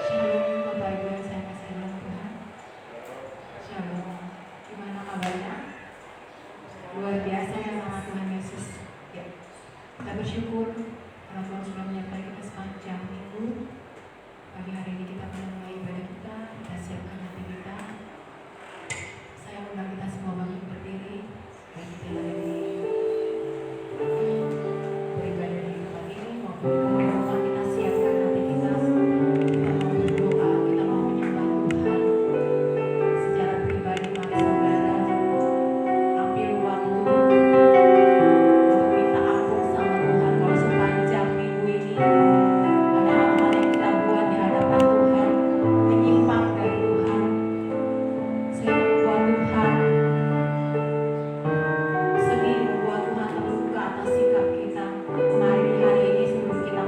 Shalom Bapak Ibu yang saya kasih dalam Tuhan. Shalom. Gimana kabarnya? Luar biasa ya sama Tuhan Yesus. Ya. Kita bersyukur karena Tuhan sudah menyertai kita sepanjang minggu. Pagi hari ini kita akan mulai ibadah kita. Kita siapkan hati kita. Saya undang kita semua bangkit berdiri. Baik kita ada di beribadah di tempat ini maupun di rumah, kita siapkan hati kita. Kita mau berdoa, kita mau menyembah Tuhan secara pribadi. Mari saudara ambil waktu untuk minta ampun sama Tuhan kalau sepanjang minggu ini ada hal-hal yang kita buat di hadapan Tuhan menyimpang dari Tuhan, sehingga membuat Tuhan sedih, membuat Tuhan terluka atas sikap kita. Mari hari ini sebelum kita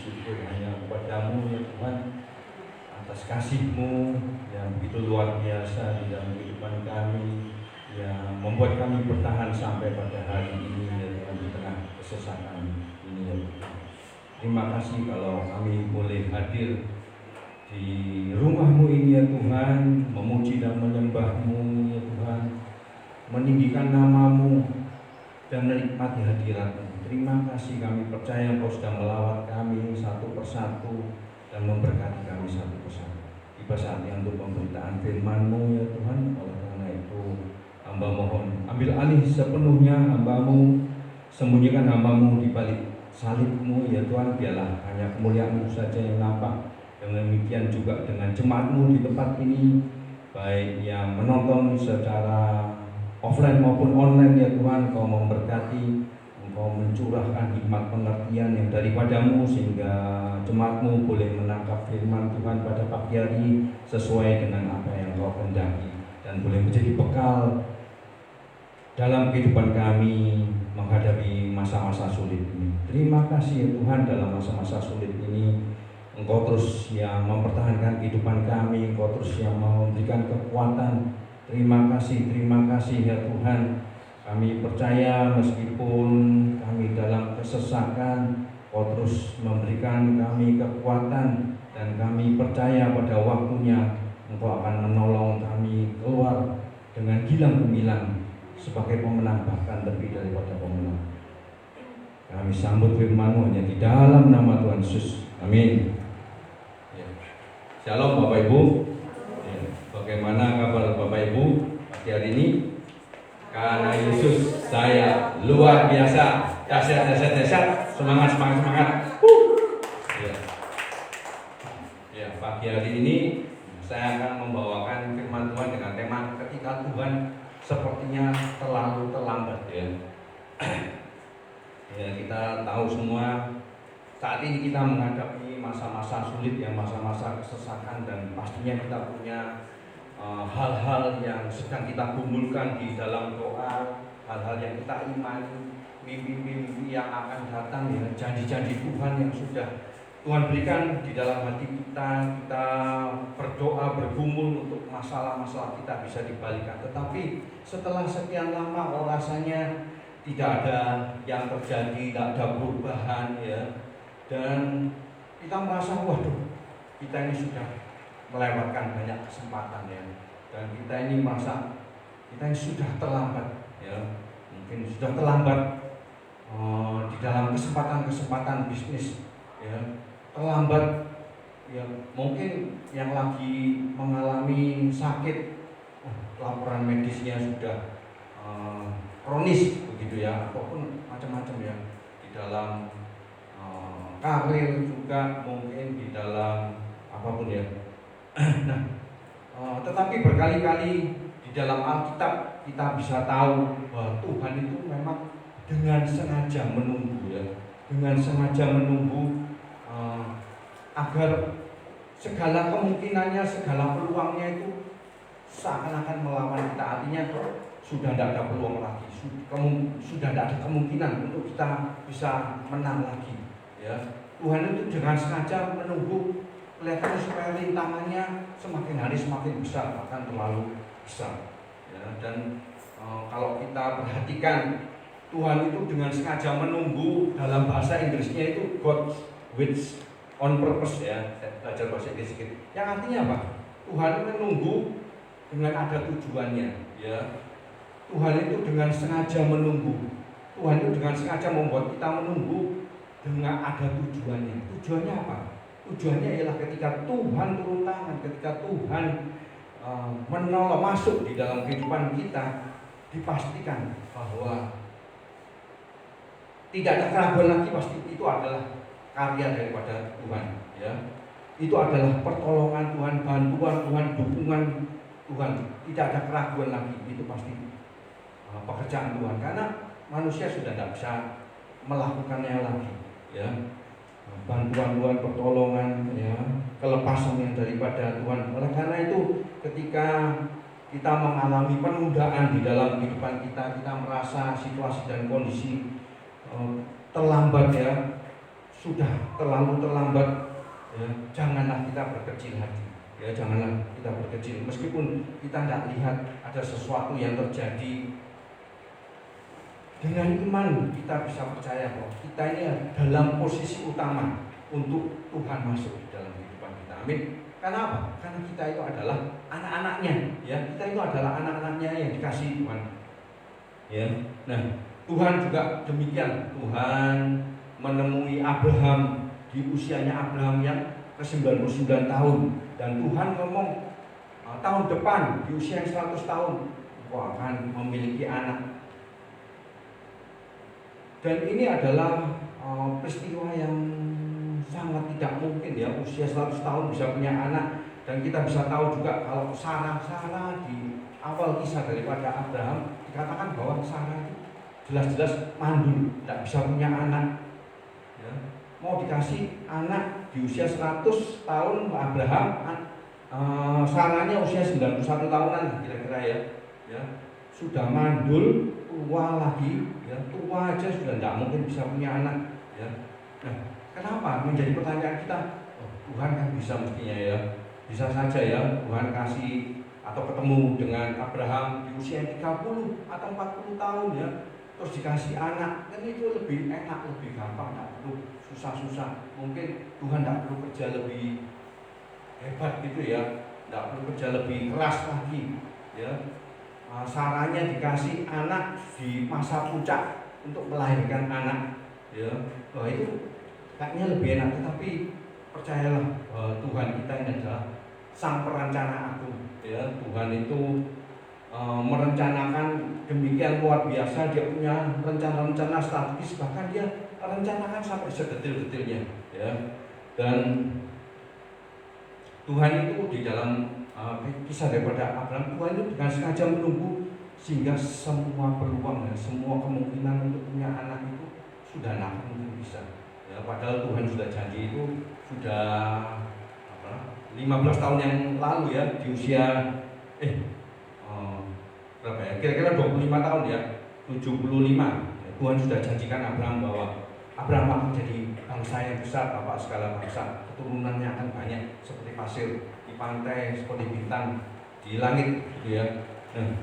syukur hanya kepada-Mu ya Tuhan, atas kasih-Mu yang begitu luar biasa di dalam kehidupan kami, yang membuat kami bertahan sampai pada hari ini ya Tuhan, di tengah kesesakan ini ya Tuhan. Terima kasih kalau kami boleh hadir di rumah-Mu ini ya Tuhan, memuji dan menyembah-Mu ya Tuhan, meninggikan nama-Mu dan menikmati hadirat-Mu. Terima kasih, kami percaya Engkau sudah melawat kami satu persatu dan memberkati kami satu persatu. Tiba saatnya untuk pemberitaan firman-Mu ya Tuhan. Oleh karena itu hamba mohon ambil alih sepenuhnya hamba-Mu, sembunyikan hamba-Mu di balik salib-Mu ya Tuhan. Biarlah hanya kemuliaan-Mu saja yang nampak. Dengan demikian juga dengan jemaat-Mu di tempat ini, baik yang menonton secara offline maupun online ya Tuhan, Engkau memberkati, Engkau mencurahkan hikmat pengertian yang daripada-Mu, sehingga jemaat-Mu boleh menangkap firman Tuhan pada pagi hari sesuai dengan apa yang Engkau kehendaki, dan boleh menjadi bekal dalam kehidupan kami menghadapi masa-masa sulit ini. Terima kasih ya Tuhan, dalam masa-masa sulit ini Engkau terus yang mempertahankan kehidupan kami, Engkau terus yang memberikan kekuatan. Terima kasih ya Tuhan. Kami percaya meskipun kami dalam kesesakan, Kau terus memberikan kami kekuatan, dan kami percaya pada waktunya Engkau akan menolong kami keluar dengan gilang gemilang sebagai pemenang, bahkan lebih daripada pemenang. Kami sambut firman-Mu hanya di dalam nama Tuhan Yesus. Amin. Shalom Bapak Ibu. Bagaimana kabar Bapak Ibu pagi hari ini? Karena Yesus saya luar biasa. Dahsyat. Semangat. Ya, pagi hari ini saya akan membawakan firman Tuhan dengan tema ketika Tuhan sepertinya terlalu terlambat ya. Ya, kita tahu semua saat ini kita menghadapi masa-masa sulit ya, masa-masa kesesakan, dan pastinya kita punya hal-hal yang sedang kita kumpulkan di dalam doa, hal-hal yang kita imani, mimpi-mimpi yang akan datang ya, janji-janji Tuhan yang sudah Tuhan berikan di dalam hati kita. Kita berdoa, bergumul untuk masalah-masalah kita bisa dibalikan, tetapi setelah sekian lama rasanya tidak ada yang terjadi, tidak ada perubahan ya, dan kita merasa waduh, kita ini sudah melewatkan banyak kesempatan ya, dan kita ini merasa kita ini sudah terlambat ya, mungkin sudah terlambat di dalam kesempatan bisnis ya, terlambat ya, mungkin yang lagi mengalami sakit, laporan medisnya sudah kronis begitu ya, ataupun macam-macam ya, di dalam karir juga, mungkin di dalam apapun ya. Nah, tetapi berkali-kali di dalam Alkitab kita bisa tahu bahwa Tuhan itu memang dengan sengaja menunggu ya, dengan sengaja menunggu agar segala kemungkinannya, segala peluangnya itu seakan-akan melawan kita. Artinya sudah tidak ada peluang lagi, sudah tidak ada kemungkinan untuk kita bisa menang lagi ya. Tuhan itu dengan sengaja menunggu, kelihatannya supaya rintangannya semakin hari semakin besar, bahkan terlalu besar ya. Dan kalau kita perhatikan, Tuhan itu dengan sengaja menunggu, dalam bahasa Inggrisnya itu God waits on purpose ya. Saya belajar bahasa Inggris sedikit, yang artinya apa? Tuhan menunggu dengan ada tujuannya ya. Tuhan itu dengan sengaja menunggu, Tuhan itu dengan sengaja membuat kita menunggu dengan ada tujuannya. Tujuannya apa? Tujuannya ialah ketika Tuhan turun tangan, ketika Tuhan menolong masuk di dalam kehidupan kita, dipastikan bahwa tidak ada keraguan lagi, pasti itu adalah karya daripada Tuhan ya. Itu adalah pertolongan Tuhan, bantuan Tuhan, dukungan Tuhan. Tidak ada keraguan lagi, itu pasti pekerjaan Tuhan, karena manusia sudah tidak bisa melakukannya lagi ya. Bantuan Tuhan, pertolongan ya, kelepasan yang daripada Tuhan. Oleh karena itu ketika kita mengalami penundaan di dalam kehidupan kita, kita merasa situasi dan kondisi terlambat ya, sudah terlalu terlambat, ya, janganlah kita berkecil hati. Ya, janganlah kita berkecil. Meskipun kita tidak lihat ada sesuatu yang terjadi, dengan iman kita bisa percaya bahwa kita ini dalam posisi utama untuk Tuhan masuk di dalam kehidupan kita. Amin. Karena apa? Karena kita itu adalah anak-anaknya, ya. Kita itu adalah anak-anaknya yang dikasihi Tuhan. Ya. Nah, Tuhan juga demikian. Tuhan menemui Abraham di usianya Abraham yang ke-99 tahun, dan Tuhan ngomong tahun depan di usia yang 100 tahun kau akan memiliki anak. Dan ini adalah peristiwa yang sangat tidak mungkin, ya, usia 100 tahun bisa punya anak. Dan kita bisa tahu juga kalau Sarah di awal kisah daripada Abraham dikatakan bahwa Sarah itu jelas-jelas mandul, tidak bisa punya anak, ya. Mau dikasih anak di usia 100 tahun Abraham, Sarahnya usia 91 tahunan kira-kira, ya. Sudah mandul, tua lagi, ya, tua aja sudah tidak mungkin bisa punya anak, ya. Nah, kenapa? Menjadi pertanyaan kita. Tuhan kan bisa mestinya, ya. Bisa saja, ya, Tuhan kasih atau ketemu dengan Abraham di usia 30 atau 40 tahun, ya. Terus dikasih anak, kan itu lebih enak, lebih gampang, tidak perlu susah-susah. Mungkin Tuhan tidak perlu kerja lebih hebat gitu, ya, tidak perlu kerja lebih keras lagi, ya. Sarahnya dikasih anak di masa puncak untuk melahirkan anak, ya. Wah, itu kayaknya lebih enak. Tetapi percayalah, Tuhan kita ini adalah Sang Perencana Agung, ya. Tuhan itu merencanakan demikian luar biasa. Dia punya rencana-rencana strategis, bahkan dia rencanakan sampai sedetil-detilnya, ya. Dan Tuhan itu di dalam kisah daripada Abraham, Tuhan itu dengan sengaja menunggu sehingga semua peluang dan semua kemungkinan untuk punya anak itu sudah tidak mungkin bisa, ya. Padahal Tuhan sudah janji itu sudah 15 tahun yang lalu, ya, di usia berapa, ya? Kira-kira 25 tahun, ya, 75. Tuhan sudah janjikan Abraham bahwa Abraham akan jadi bangsa yang besar, bapak segala bangsa, keturunannya akan banyak seperti pasir di pantai, seperti bintang di langit, gitu, ya. Nah,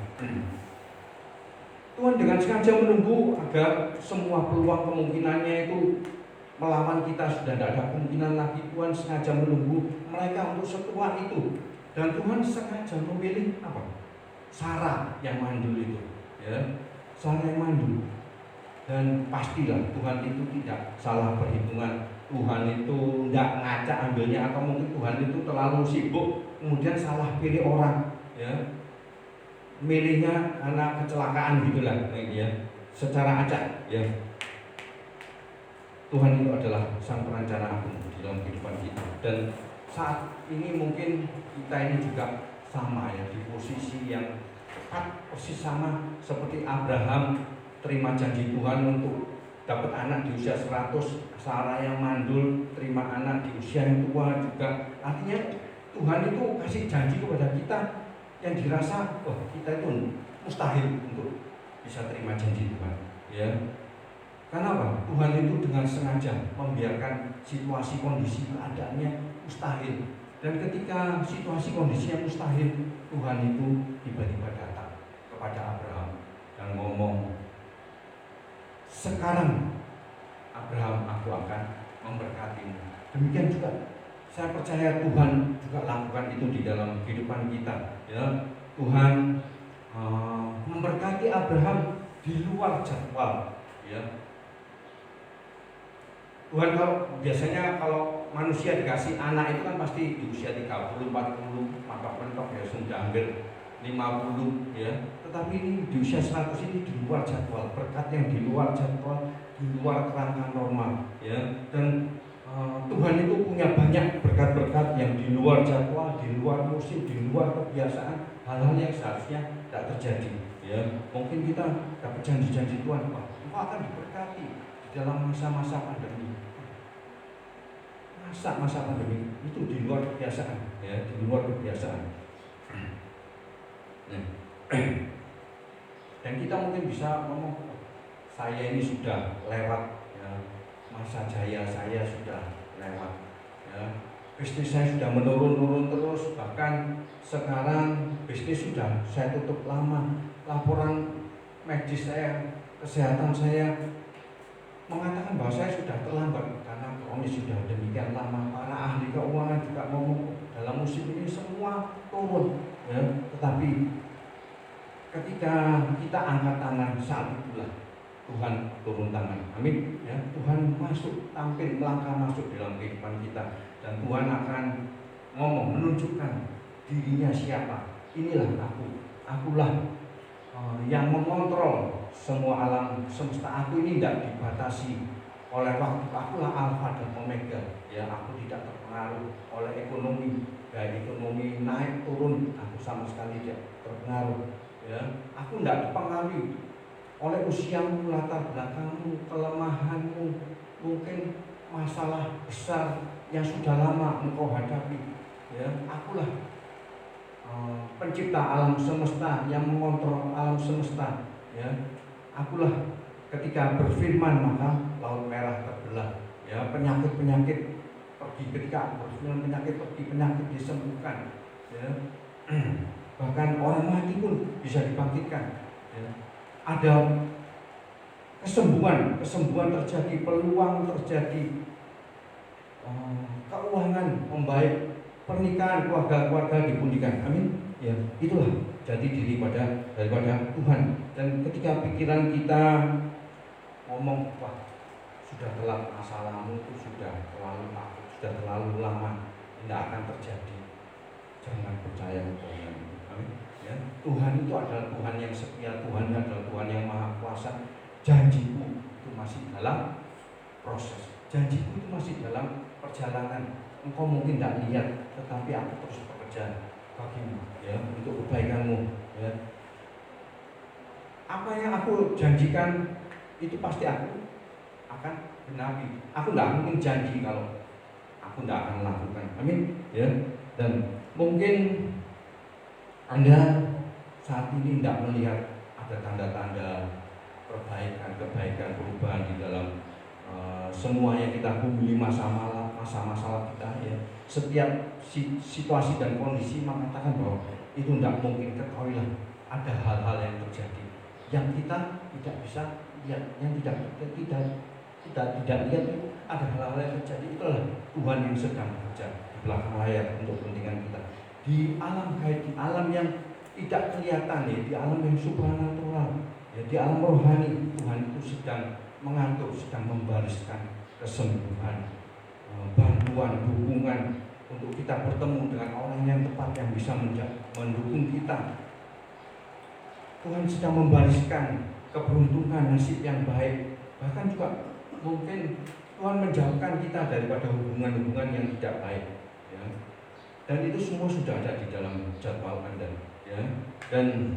Tuhan dengan sengaja menunggu agar semua peluang kemungkinannya itu melawan kita sudah tidak ada kemungkinan lagi. Tuhan sengaja menunggu mereka untuk setua itu, dan Tuhan sengaja memilih apa? Sarah yang mandul itu, ya. Sarah yang mandul. Dan pastilah Tuhan itu tidak salah perhitungan. Tuhan itu tidak ngacak ambilnya, atau mungkin Tuhan itu terlalu sibuk kemudian salah pilih orang, ya. Milihnya anak kecelakaan gitulah, ya. Secara acak, ya. Tuhan itu adalah Sang Perencana Agung di dalam kehidupan kita. Dan saat ini mungkin kita ini juga sama, ya, di posisi yang tepat persis sama seperti Abraham terima janji Tuhan untuk dapat anak di usia 100, Sarah yang mandul terima anak di usia yang tua juga. Artinya Tuhan itu kasih janji kepada kita yang dirasa kita itu mustahil untuk bisa terima janji Tuhan, ya. Karena apa? Tuhan itu dengan sengaja membiarkan situasi kondisi keadaannya mustahil. Dan ketika situasi kondisinya mustahil, Tuhan itu tiba-tiba datang kepada Abraham dan ngomong, sekarang Abraham, aku akan memberkatimu. Demikian juga saya percaya Tuhan juga lakukan itu di dalam kehidupan kita, ya. Tuhan memberkati Abraham di luar jadwal, ya. Tuhan biasanya kalau manusia dikasih anak itu kan pasti di usia 30, 40, maka mentok, ya, sudah hampir 50, ya. Tetapi ini di usia 100 ini di luar jadwal, berkat yang di luar jadwal, di luar kerangka normal, ya. Dan Tuhan itu punya banyak berkat-berkat yang di luar jadwal, di luar musim, di luar kebiasaan, hal-hal yang seharusnya tidak terjadi, ya. Mungkin kita dapat janji-janji Tuhan, Tuhan akan diberkati di dalam masa-masa pandemi. Masa pandemi itu di luar kebiasaan, ya, di luar kebiasaan. Nah, dan kita mungkin bisa ngomong, saya ini sudah lewat, ya, masa jaya saya bisnis saya sudah menurun terus, bahkan sekarang bisnis sudah saya tutup lama. Laporan medis saya, kesehatan saya mengatakan bahwa saya sudah terlambat karena kronis sudah demikian lama. Para ahli keuangan juga ngomong dalam musim ini semua turun, ya. Tetapi ketika kita angkat tangan, saat itulah Tuhan turun tangan. Amin. Ya, Tuhan masuk, tampil, melangkah masuk dalam kehidupan kita, dan Tuhan akan ngomong, menunjukkan dirinya siapa. Inilah akulah yang mengontrol semua alam semesta. Aku ini tidak dibatasi oleh waktu. Akulah Alfa dan Omega. Ya, aku tidak terpengaruh oleh ekonomi, baik ekonomi naik turun, aku sama sekali tidak terpengaruh. Ya, aku tidak dipengaruhi oleh usiamu, latar belakangmu, kelemahanmu, mungkin masalah besar yang sudah lama engkau hadapi. Ya, akulah pencipta alam semesta, yang mengontrol alam semesta. Ya, akulah ketika berfirman maka laut merah terbelah. Ya, penyakit pergi, ketika aku berfirman penyakit pergi, penyakit disembuhkan. Ya, bahkan orang mati pun bisa dibangkitkan. Ya, ada kesembuhan terjadi, peluang terjadi, keuangan membaik, pernikahan, keluarga dipulihkan. Amin. Ya, itulah jati diri daripada Tuhan. Dan ketika pikiran kita ngomong, wah sudah telat, masalahmu itu sudah terlalu lama, tidak akan terjadi, jangan percaya Tuhan. Amin. Ya, Tuhan itu adalah Tuhan yang setia, Tuhan adalah Tuhan yang maha kuasa. Janjiku itu masih dalam proses, janjiku itu masih dalam perjalanan. Engkau mungkin tidak lihat, tetapi aku terus bekerja bagimu, ya, untuk kebaikanmu. Ya. Apa yang aku janjikan itu pasti aku akan genapi. Aku tidak mungkin janji kalau aku tidak akan lakukan. Amin. Ya. Dan mungkin Anda saat ini tidak melihat ada tanda-tanda kebaikan, perubahan di dalam semua yang kita hubungi, masa-masalah kita. Ya. Setiap situasi dan kondisi mengatakan bahwa itu tidak mungkin. Ketahuilah ada hal-hal yang terjadi yang kita tidak bisa lihat, yang tidak lihat itu ada hal-hal yang terjadi. Itulah Tuhan yang sedang bekerja di belakang layar untuk kepentingan kita. Di alam gaib, di alam yang tidak kelihatan, ya, di alam yang supranatural, ya, di alam rohani, Tuhan itu sedang mengatur, sedang membariskan kesembuhan, bantuan, dukungan untuk kita bertemu dengan orang yang tepat yang bisa mendukung kita. Tuhan sedang membariskan keberuntungan, nasib yang baik. Bahkan juga mungkin Tuhan menjauhkan kita daripada hubungan-hubungan yang tidak baik. Ya. Dan itu semua sudah ada di dalam jadwal Anda. Ya. Dan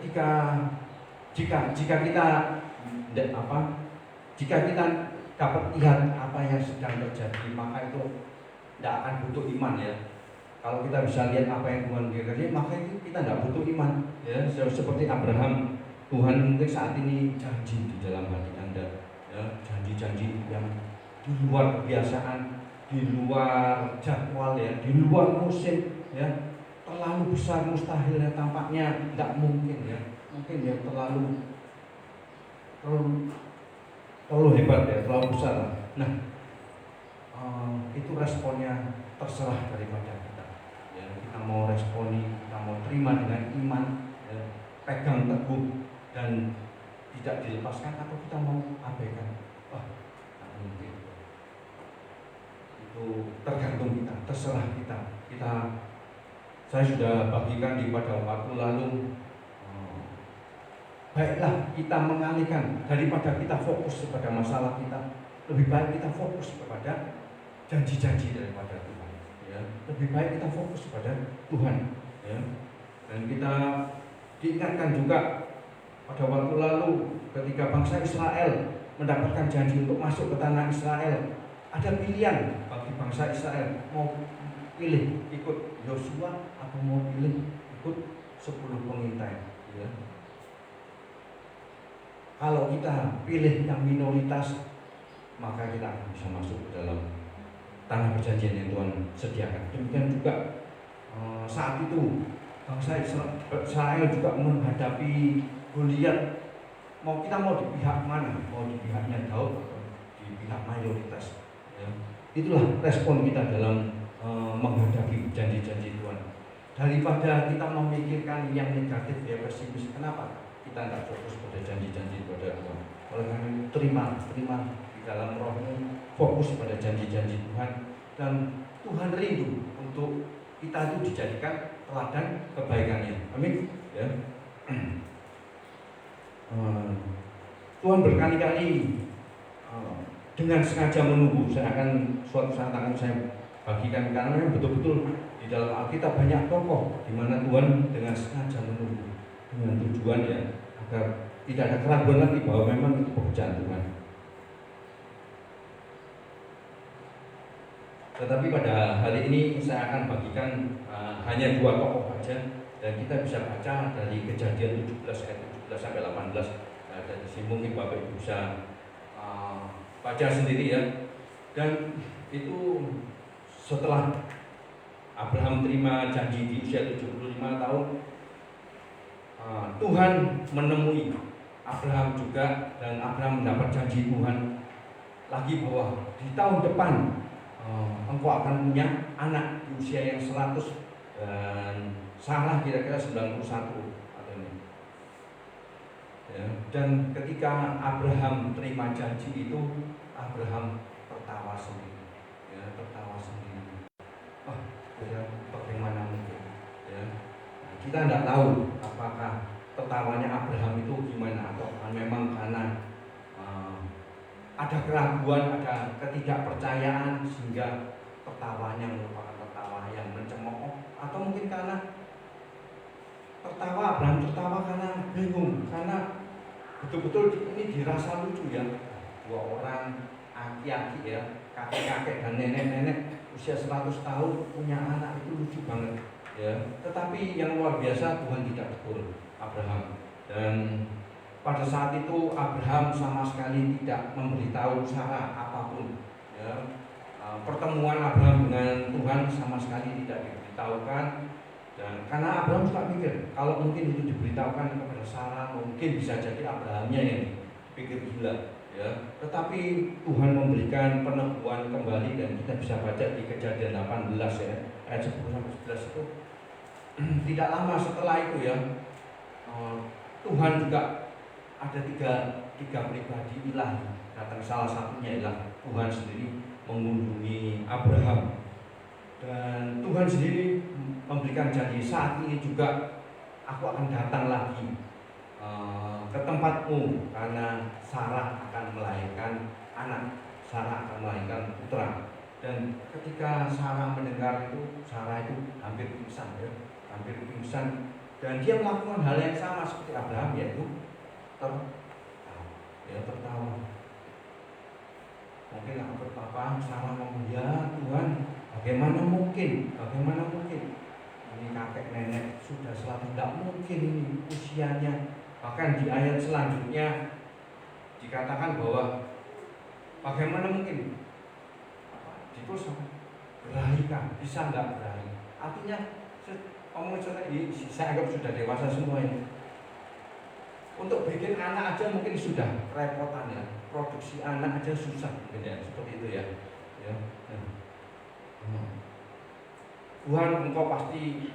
jika kita dapat lihat apa yang sedang terjadi, maka itu tidak akan butuh iman. Ya, kalau kita bisa lihat apa yang Tuhan kerjakan, maka itu kita tidak butuh iman. Ya, seperti Abraham, Tuhan mungkin saat ini janji di dalam hati Anda, ya, janji-janji yang di luar kebiasaan, di luar jadwal, ya, di luar musim, ya, terlalu besar, mustahil, ya, tampaknya tidak mungkin, ya, mungkin ya terlalu hebat, ya, terlalu besar. Nah, itu responnya terserah daripada kita. Ya, kita mau responi, kita mau terima dengan iman, ya, pegang teguh dan tidak dilepaskan, atau kita mau abaikan. Wah, tidak mungkin. Itu tergantung kita, terserah kita. Saya sudah bagikan di pada waktu lalu. Baiklah kita mengalihkan, daripada kita fokus kepada masalah kita, lebih baik kita fokus kepada janji-janji daripada Tuhan. Ya, lebih baik kita fokus kepada Tuhan. Ya. Dan kita diingatkan juga pada waktu lalu ketika bangsa Israel mendapatkan janji untuk masuk ke tanah Israel, ada pilihan bagi bangsa Israel, mau pilih ikut Yosua atau mau pilih ikut 10 pengintai. Ya. Kalau kita pilih yang minoritas, maka kita akan bisa masuk ke dalam tanah perjanjian yang Tuhan sediakan. Demikian juga saat itu bangsa Israel juga menghadapi Goliat. Kita mau di pihak mana? Mau di pihaknya Daud atau di pihak mayoritas? Ya. Itulah respon kita dalam menghadapi janji-janji Tuhan. Daripada kita memikirkan yang negatif ya pesimis, kenapa kita tidak fokus pada janji-janji pada Tuhan? Oleh karena itu terima di dalam rohmu, fokus pada janji-janji Tuhan, dan Tuhan rindu untuk kita itu dijadikan teladan kebaikannya. Amin. Ya. Tuhan berkali-kali dengan sengaja menunggu. Saya akan suatu saat akan saya bagikan, karena betul-betul di dalam Alkitab banyak tokoh di mana Tuhan dengan sengaja menunggu dengan tujuan ya agar tidak ada keraguan lagi bahwa memang itu pekerjaan Tuhan. Tetapi pada hari ini saya akan bagikan hanya 2 tokoh saja, dan kita bisa baca dari Kejadian 17 ayat 17 sampai 18. Dari sini mungkin Bapak Ibu bisa baca sendiri ya. Dan itu setelah Abraham terima janji di usia 75 tahun, Tuhan menemui Abraham juga, dan Abraham mendapat janji Tuhan lagi bahwa di tahun depan engkau akan punya anak di usia yang 100, dan Sarah kira-kira 91 atau ini. Ya, dan ketika Abraham terima janji itu, Abraham tertawa sendiri. Ya, tertawa sendiri. Ya, bagaimana mungkin? Ya, kita tidak tahu apakah tertawanya Abraham itu gimana, atau memang karena ada keraguan, ada ketidakpercayaan sehingga tertawanya merupakan tertawa yang mencemooh, atau mungkin karena Abraham tertawa karena bingung, karena betul-betul ini dirasa lucu ya, 2 orang aki-aki ya, kakek-kakek dan nenek-nenek usia 100 tahun punya anak, itu lucu banget ya. Tetapi yang luar biasa, Tuhan tidak tegur Abraham, dan pada saat itu Abraham sama sekali tidak memberitahu Sarah apapun ya. Pertemuan Abraham dengan Tuhan sama sekali tidak diberitahukan, dan karena Abraham suka mikir kalau mungkin itu diberitahukan kepada Sarah, mungkin bisa jadi Abrahamnya yang pikir gila ya. Tetapi Tuhan memberikan peneguhan kembali, dan kita bisa baca di Kejadian 18 ya ayat 10 sampai 11 itu. Tidak lama setelah itu ya, Tuhan juga ada tiga pribadi ilahi datang. Salah satunya ialah Tuhan sendiri mengunjungi Abraham, dan Tuhan sendiri memberikan janji, saat ini juga aku akan datang lagi ke tempatmu, karena Sarah akan melahirkan anak, Sarah akan melahirkan putra. Dan ketika Sarah mendengar itu, Sarah itu hampir pingsan ya, hampir pingsan, dan dia melakukan hal yang sama seperti Abraham, yaitu tertawa. Mungkin apa Sarah ngomong, ya Tuhan, bagaimana mungkin ini kakek nenek sudah tidak mungkin ini usianya. Bahkan di ayat selanjutnya dikatakan bahwa bagaimana mungkin ditulis berahi kan, bisa nggak berahi? Artinya saya anggap sudah dewasa semua ini. Untuk bikin anak aja mungkin sudah repotan ya, produksi anak aja susah mungkin ya, seperti itu ya. Tuhan, engkau pasti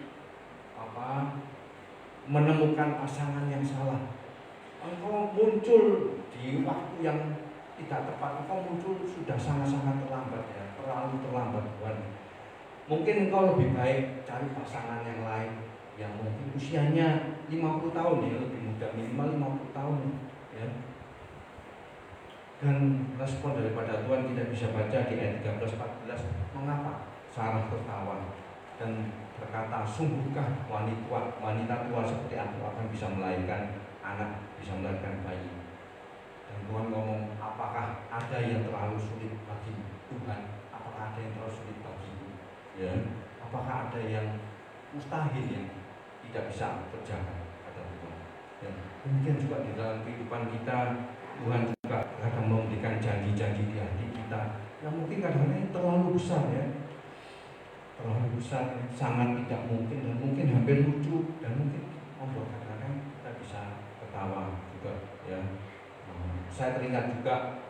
menemukan pasangan yang salah. Engkau muncul di waktu yang tidak tepat, engkau muncul sudah sangat-sangat terlambat ya, terlalu terlambat Tuhan. Mungkin engkau lebih baik cari pasangan yang lain yang mungkin usianya 50 tahun ya, lebih muda, minimal 50 tahun ya. Dan respon daripada Tuhan kita bisa baca di ayat 13-14. Mengapa Sarah tertawa dan berkata, sungguhkah wanita tua seperti aku akan bisa melahirkan anak, bisa melahirkan bayi? Dan Tuhan ngomong, apakah ada yang terlalu sulit bagi Tuhan? Apakah ada yang terlalu sulit bagimu? Ya, apakah ada yang mustahil yang tidak bisa kerjakan, kata Tuhan. Ya, demikian juga di dalam kehidupan kita, Tuhan juga akan memberikan janji-janji di hati terlalu besar ya, terlalu besar, sangat tidak mungkin dan mungkin hampir lucu dan mungkin membuat kadang-kadang kita bisa ketawa juga ya. Saya teringat juga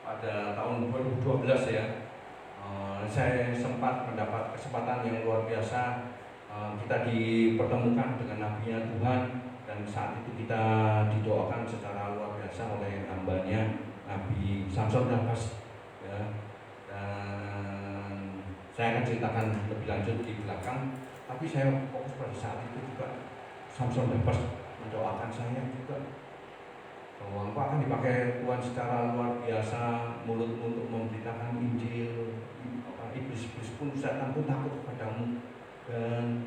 pada tahun 2012 ya, saya sempat mendapat kesempatan yang luar biasa. Kita dipertemukan dengan nabinya Tuhan, dan saat itu kita didoakan secara luar biasa oleh hambanya Nabi Samson Nafas ya. Dan saya akan ceritakan lebih lanjut di belakang, tapi saya fokus pada saat itu juga Samson Nafas mendoakan saya juga bahwa engkau akan dipakai Tuhan secara luar biasa, mulutmu untuk memberitakan Injil. Iblis pun, setan pun takut kepadamu. Dan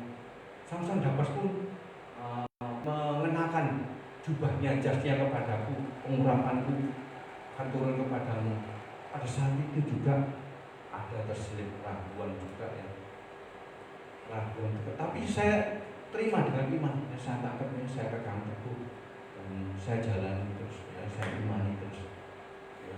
Samson Nafas pun mengenakan jubahnya, jasnya kepadaku, pengurapanku akan turun kepadamu. Pada saat itu juga ada terselip keraguan juga ya, keraguan juga. Tapi saya terima dengan iman, saya tangkapnya, saya pegang teguh, dan saya jalani terus ya, saya imani terus ya.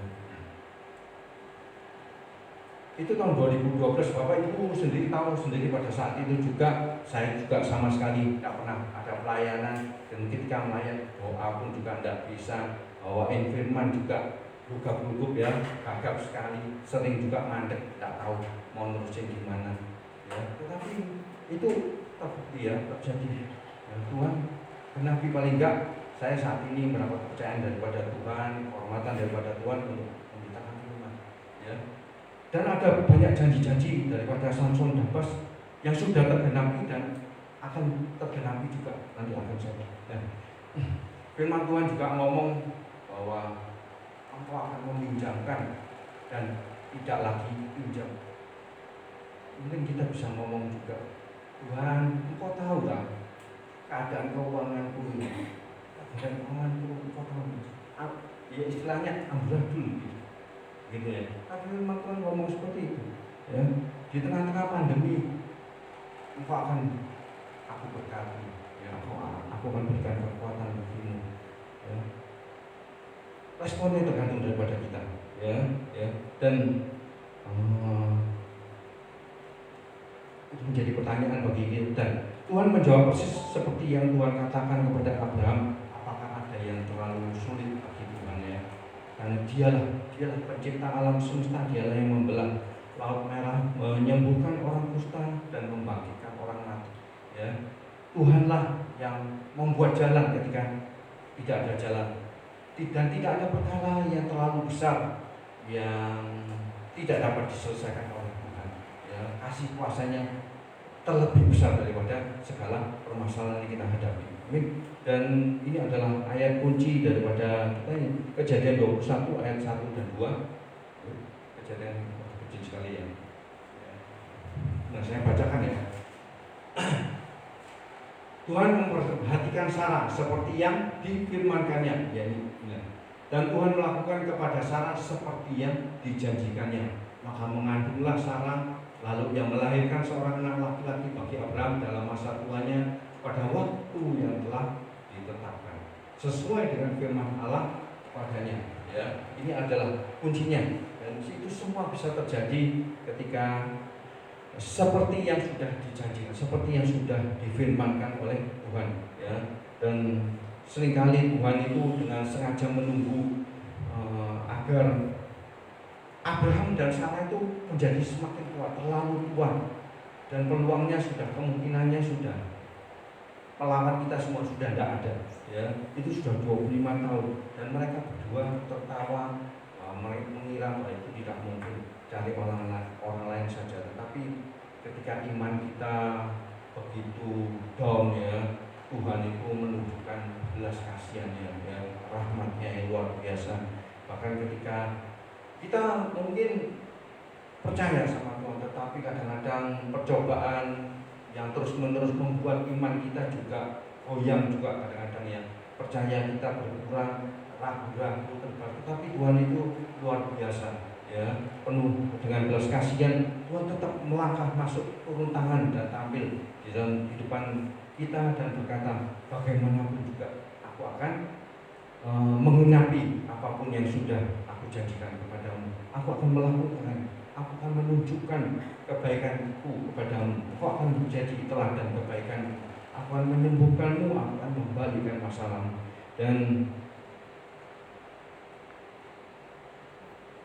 Itu tahun 2012, Bapak Ibu sendiri tahu sendiri pada saat itu juga saya juga sama sekali tidak pernah ada pelayanan, dan ketika melayani doa pun juga tidak bisa, bawain firman juga gugap-gugup ya, gagap sekali, sering juga mandek, tidak tahu mau nerusin gimana ya. Tetapi itu terbukti ya, terjadi ya, Tuhan kenapi paling enggak saya saat ini mendapat kepercayaan daripada Tuhan, kehormatan daripada Tuhan untuk memberitakan firman ya. Dan ada banyak janji-janji daripada Samson Nafas yang sudah tergenapi dan akan tergenapi juga nanti akan saya. Ya. Firman Tuhan juga ngomong bahwa engkau akan meminjamkan dan tidak lagi pinjam. Mungkin kita bisa ngomong juga, Tuhan, engkau tahu tak keadaan keuanganku ini, keadaan keuanganku engkau tahu. Ya istilahnya amburadul gitu ya. Tapi memang Tuhan ngomong seperti itu ya. Di tengah-tengah pandemi engkau akan aku berkati ya, aku akan berikan kekuatan bagimu ya. Responnya tergantung daripada kita ya, ya. Dan itu menjadi pertanyaan bagi kita, dan Tuhan menjawab persis seperti yang Tuhan katakan kepada Abraham. Apakah ada yang terlalu sulit bagi Tuhan ya? Karena dialah pencipta alam semesta, dialah yang membelah laut merah, menyembuhkan orang kusta dan membangkitkan orang mati ya. Tuhanlah yang membuat jalan ketika tidak ada jalan, dan tidak ada perkara yang terlalu besar yang tidak dapat diselesaikan oleh Tuhan ya. Kasih kuasanya terlebih besar daripada segala permasalahan yang kita hadapi. Amin. Dan ini adalah ayat kunci daripada kita ini, Kejadian 21 ayat 1 dan 2. Kejadian kecil sekali ya. Nah, saya bacakan ya. Tuhan memperhatikan Sarah seperti yang difirmankannya, yakni dan Tuhan melakukan kepada Sarah seperti yang dijanjikannya. Maka mengandunglah Sarah, lalu ia melahirkan seorang anak laki-laki bagi Abraham dalam masa tuanya pada waktu yang telah ditetapkan sesuai dengan firman Allah padanya ya. Ini adalah kuncinya, dan itu semua bisa terjadi ketika seperti yang sudah dijanjikan, seperti yang sudah difirmankan oleh Tuhan ya. Dan seringkali Tuhan itu dengan sengaja menunggu agar Abraham dan Sarah itu menjadi semakin kuat, terlalu kuat, dan peluangnya sudah, kemungkinannya sudah, pelawan kita semua sudah tidak ada ya. Itu sudah 25 tahun dan mereka berdua tertawa, mereka mengira bahwa itu tidak mungkin, cari orang lain saja. Tetapi ketika iman kita begitu down ya, Tuhan itu menunjukkan belas kasihannya ya, rahmatnya yang luar biasa. Bahkan ketika kita mungkin percaya sama Tuhan, tetapi kadang-kadang percobaan yang terus-menerus membuat iman kita juga goyang juga, kadang-kadang ya, percaya kita berkurang, ragu-ragu, tetapi Tuhan itu luar biasa ya, penuh dengan belas kasihan. Tuhan tetap melangkah masuk, turun tangan dan tampil di dalam kehidupan kita dan berkata, bagaimanapun juga aku akan menggenapi apapun yang sudah aku janjikan kepadamu. Aku akan melakukan aku akan menunjukkan kebaikanku kepadamu, aku akan menjadi teladan kebaikan, aku akan menyembuhkanmu, aku akan membalikkan masalahmu. Dan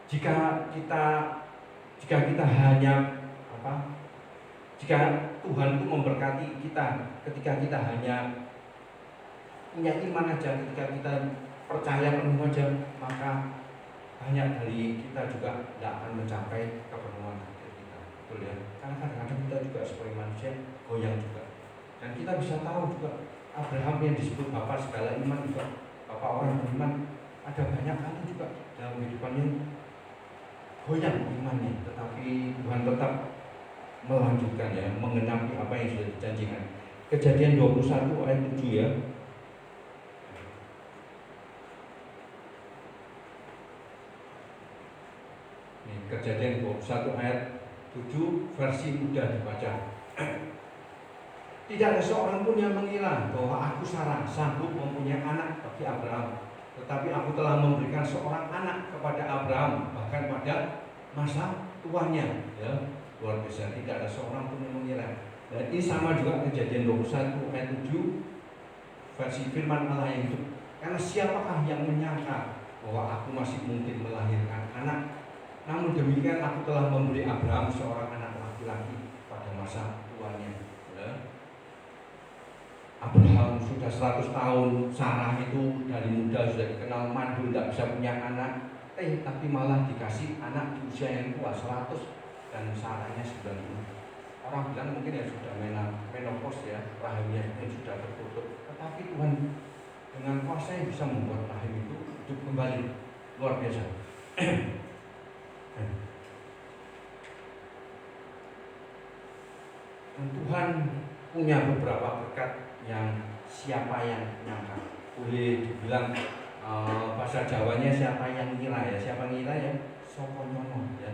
jika kita hanya jika Tuhan itu memberkati kita ketika kita hanya punya iman aja, ketika kita percaya penuh aja, maka banyak dari kita juga tidak akan mencapai kepenuhan target kita, betul ya? Karena kadang-kadang kita juga sebagai manusia goyang juga. Dan kita bisa tahu juga Abraham yang disebut bapak segala iman juga, bapak orang beriman, ada banyak kali juga dalam kehidupannya goyang imannya, tetapi Tuhan tetap melanjutkan ya, menggenapi apa yang sudah dijanjikan. Kejadian 21 ayat 7 ya. Kejadian 21 ayat 7 versi mudah dibaca. Tidak ada seorang pun yang mengira bahwa aku Sarah sanggup mempunyai anak bagi Abraham, tetapi aku telah memberikan seorang anak kepada Abraham bahkan pada masa tuanya. Ya, luar biasa, tidak ada seorang pun yang mengira. Dan ini sama juga Kejadian 21 ayat 7 versi firman Allah yang hidup. Karena siapakah yang menyangka bahwa aku masih mungkin melahirkan anak? Namun demikian aku telah memberi Abraham seorang anak laki-laki pada masa tuanya. Ya. Abraham sudah 100 tahun, Sarah itu dari muda sudah dikenal mandul, tidak bisa punya anak. Tapi malah dikasih anak di usia yang tua 100 dan Sarahnya 90. Orang bilang mungkin ya sudah menopause ya, rahimnya sudah tertutup. Tetapi Tuhan dengan kuasa yang bisa membuat rahim itu hidup kembali, luar biasa. Dan Tuhan punya beberapa berkat yang siapa yang nyangka. Boleh dibilang bahasa Jawanya siapa yang ngira ya, siapa ngira ya, sopo nyono ya,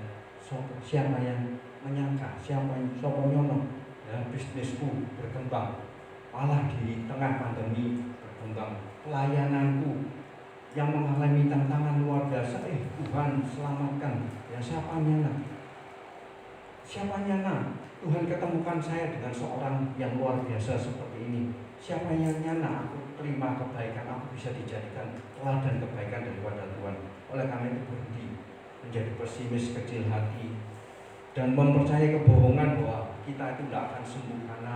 siapa yang menyangka, siapa yang sopo nyono ya, bisnisku berkembang, malah di tengah pandemi berkembang, pelayananku yang mengalami tantangan luar biasa, Tuhan selamatkan ya, siapa nyana Tuhan ketemukan saya dengan seorang yang luar biasa seperti ini. Siapa yang nyana aku terima kebaikan, aku bisa dijadikan teladan kebaikan daripada Tuhan. Oleh karena itu berhenti menjadi pesimis, kecil hati, dan mempercayai kebohongan bahwa kita itu tidak akan sembuh karena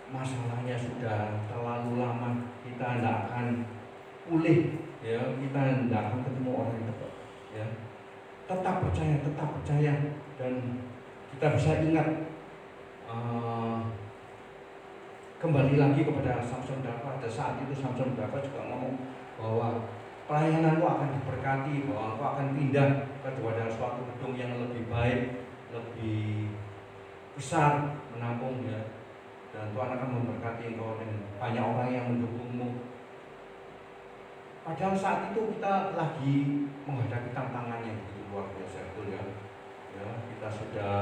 masalahnya sudah terlalu lama, kita tidak akan pulih ya, kita tidak akan ketemu orang yang tepat ya. Tetap percaya dan kita bisa ingat kembali lagi kepada Samson Dafa. Pada saat itu Samson Dafa juga ngomong bahwa pelayananmu akan diberkati, bahwa engkau akan pindah kepada suatu gedung yang lebih baik, lebih besar menampung ya, dan Tuhan akan memberkati engkau dengan banyak orang yang mendukungmu. Padahal saat itu kita lagi menghadapi tantangan yang begitu luar biasa, betul ya. Ya, kita sudah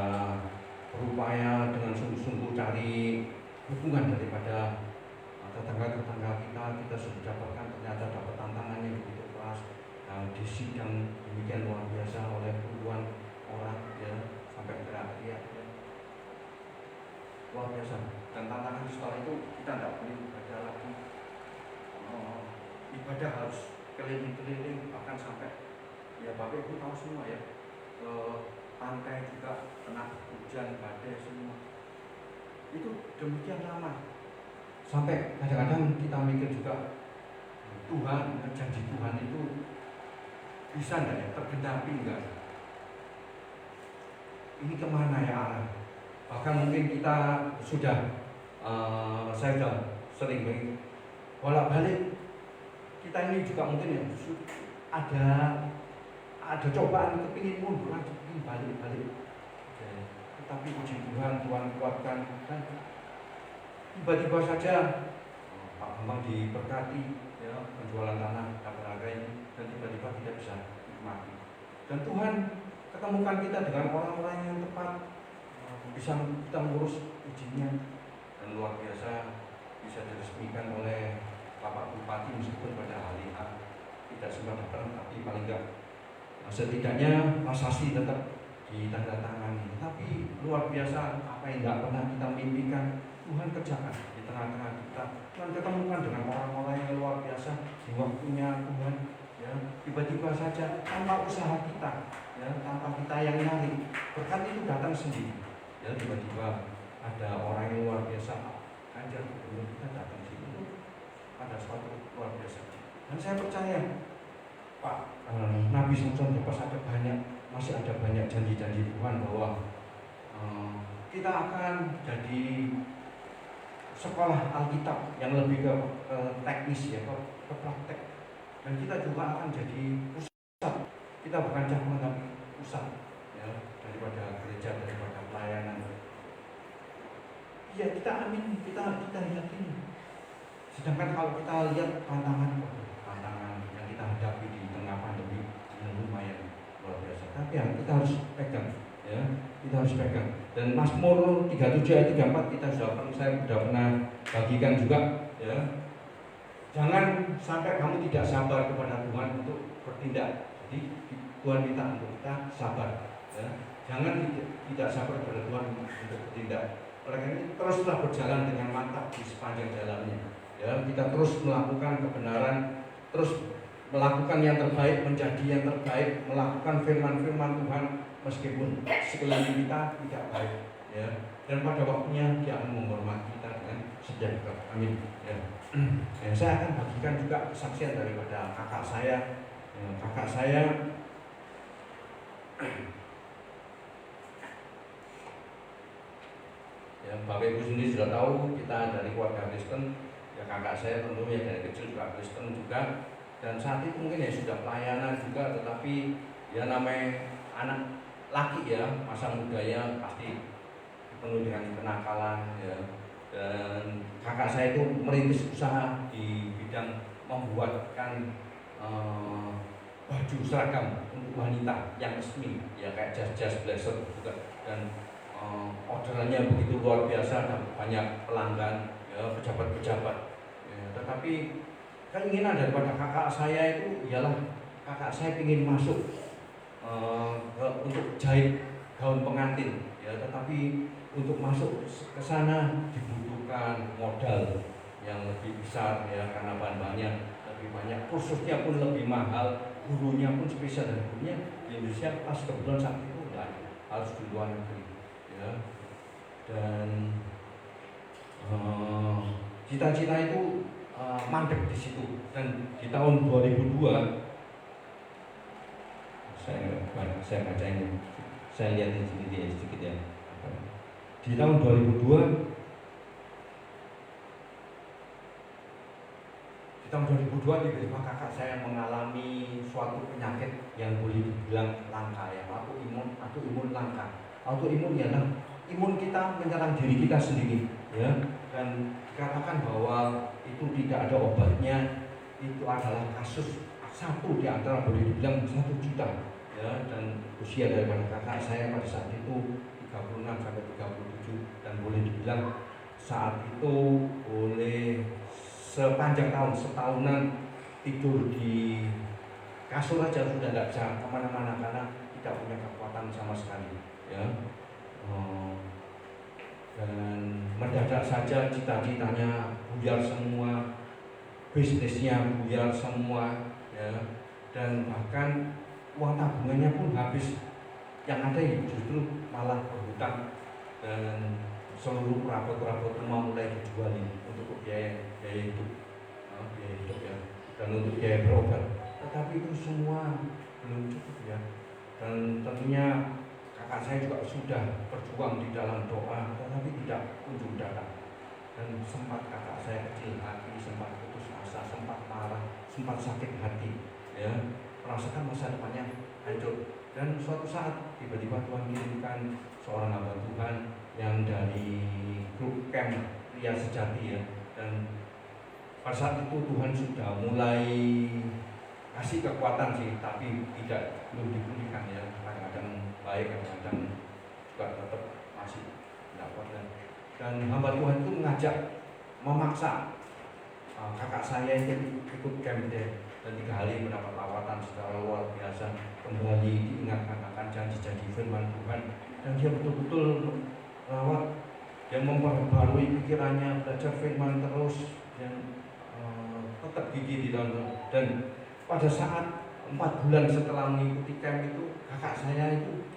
berupaya dengan sungguh-sungguh cari hubungan daripada tetangga-tetangga kita sudah dapatkan, ternyata dapat tantangan yang begitu keras, di sidang demikian luar biasa oleh puluhan orang ya, sampai teriak-teriak ya. Luar biasa. Dan tantangan setelah itu kita tidak boleh ibadah lagi, ibadah harus keliling-keliling, bahkan sampai ya Bapak Ibu tahu semua ya, ke pantai juga kena hujan badai semua. Itu demikian lama. Sampai kadang-kadang kita mikir juga, Tuhan, janji Tuhan itu bisa enggak ya, tergenapi enggak? Ini kemana ya arah? Bahkan mungkin kita sudah, saya sudah sering bolak-balik. Kita ini juga mungkin ya ada cobaan, kepingin mundur, kepingin balik. Tetapi puji Tuhan, Tuhan kuatkan. Dan tiba-tiba saja Pak Bambang diberkati ya, penjualan tanah Dapat ini, dan tiba-tiba kita bisa nikmati. Dan Tuhan ketemukan kita dengan orang-orang yang tepat, bisa kita mengurus izinnya, dan luar biasa bisa diresmikan oleh Bapak Bupati, meskipun pada hari tidak sempat datang, tapi paling enggak setidaknya Mas Sasi tetap ditandatangani. Tapi luar biasa apa yang tidak pernah kita mimpikan Tuhan kerjakan di tengah-tengah kita. Tuhan ketemukan dengan orang-orang yang luar biasa di waktunya Tuhan. Ya, tiba-tiba saja tanpa usaha kita, ya, tanpa kita yang nyari, berkat itu datang sendiri. Ya, tiba-tiba ada orang yang luar biasa, Ganjar Gubernur kita datang sini, ada suatu luar biasa. Dan saya percaya, Pak Nabi Samson masih ada banyak janji-janji Tuhan bahwa kita akan jadi sekolah Alkitab yang lebih ke teknis, ya, ke praktek. Dan kita juga akan jadi pusat. Kita bukan cabang tapi pusat, ya, daripada gereja, daripada pelayanan. Ya, kita amin, kita lihat ini. Sedangkan kalau kita lihat tantangan yang kita hadapi di tengah pandemi yang lumayan luar biasa. Tapi ya, kita harus pegang, ya, kita harus pegang. Dan Mazmur 37 ayat 34 saya sudah pernah bagikan juga, ya. Jangan sampai kamu tidak sabar kepada Tuhan untuk bertindak. Jadi Tuhan minta untuk kita sabar, ya. Jangan tidak sabar kepada Tuhan untuk bertindak. Oleh karena itu teruslah berjalan dengan mantap di sepanjang jalannya. Ya, kita terus melakukan kebenaran, terus melakukan yang terbaik, menjadi yang terbaik, melakukan firman-firman Tuhan meskipun sekeliling kita tidak baik. Ya. Dan pada waktunya Dia akan menghormati kita dengan sejahtera. Amin. Ya. Ya, saya akan bagikan juga kesaksian daripada kakak saya. Kakak saya ya, Bapak Ibu sendiri sudah tahu kita dari keluarga Kristen. Ya, kakak saya tentunya dari kecil juga Kristen juga. Dan saat itu mungkin ya sudah pelayanan juga, tetapi ya namanya anak laki, ya, masa mudanya pasti penuh dengan kenakalan, ya. Dan kakak saya itu merintis usaha di bidang membuatkan baju seragam untuk wanita yang resmi, ya, kayak jas-jas blazer juga. Dan orderannya begitu luar biasa dan banyak pelanggan, ya, pejabat-pejabat. Ya, tetapi keinginan daripada kakak saya itu ialah kakak saya ingin masuk untuk jahit gaun pengantin, ya, tetapi untuk masuk ke sana dibutuhkan modal yang lebih besar, ya, karena bahan-bahannya lebih banyak, kursusnya pun lebih mahal, gurunya pun spesial, dan gurunya di Indonesia pas kebetulan saat itu enggak, harus di luar negeri, ya. Dan cita-cita itu mandek di situ. Dan di tahun 2002 saya baca ini, saya lihat di sini dia sedikit, ya. Di tahun 2002 tiba-tiba kakak saya mengalami suatu penyakit yang boleh dibilang langka, ya, autoimun langka. Autoimun ialah imun kita menyerang diri kita sendiri, ya, dan dikatakan bahwa itu tidak ada obatnya. Itu adalah kasus satu di antara boleh dibilang 1 juta, ya. Dan usia daripada kakak saya pada saat itu 36 sampai 37, dan boleh dibilang saat itu boleh sepanjang tahun, setahunan tidur di kasur aja sudah tidak bisa kemana-mana karena tidak punya kekuatan sama sekali, ya. Dan mendadak saja cita-citanya buyar semua, bisnisnya buyar semua, ya. Dan bahkan uang tabungannya pun habis. Yang ada justru malah berhutang, dan seluruh perabot-perabot rumah mulai dijuali untuk biaya hidup, ya, dan untuk biaya berobat. Tetapi itu semua belum cukup, ya. Dan tentunya kakak saya juga sudah berjuang di dalam doa, tetapi tidak kunjung datang. Dan sempat kakak saya kecil hati, sempat putus asa, sempat marah, sempat sakit hati, ya, merasakan masa depannya hancur. Dan suatu saat tiba-tiba Tuhan kirimkan seorang hamba Tuhan yang dari grup camp Pria Sejati, ya. Dan pada saat itu Tuhan sudah mulai kasih kekuatan sih, tapi belum dipulihkan, ya. Kadang-kadang baik, kadang-kadang juga tetap masih tidak kuat. Dan hamba Tuhan itu memaksa kakak saya itu ikut camp dan 3 hari mendapat lawatan secara luar biasa, kembali diingatkan akan janji-janji firman Tuhan, dan dia betul-betul merawat, dia memperbarui pikirannya, belajar firman terus, dan tetap gigih di dalam Tuhan. Dan pada saat 4 bulan setelah mengikuti camp itu, kakak saya itu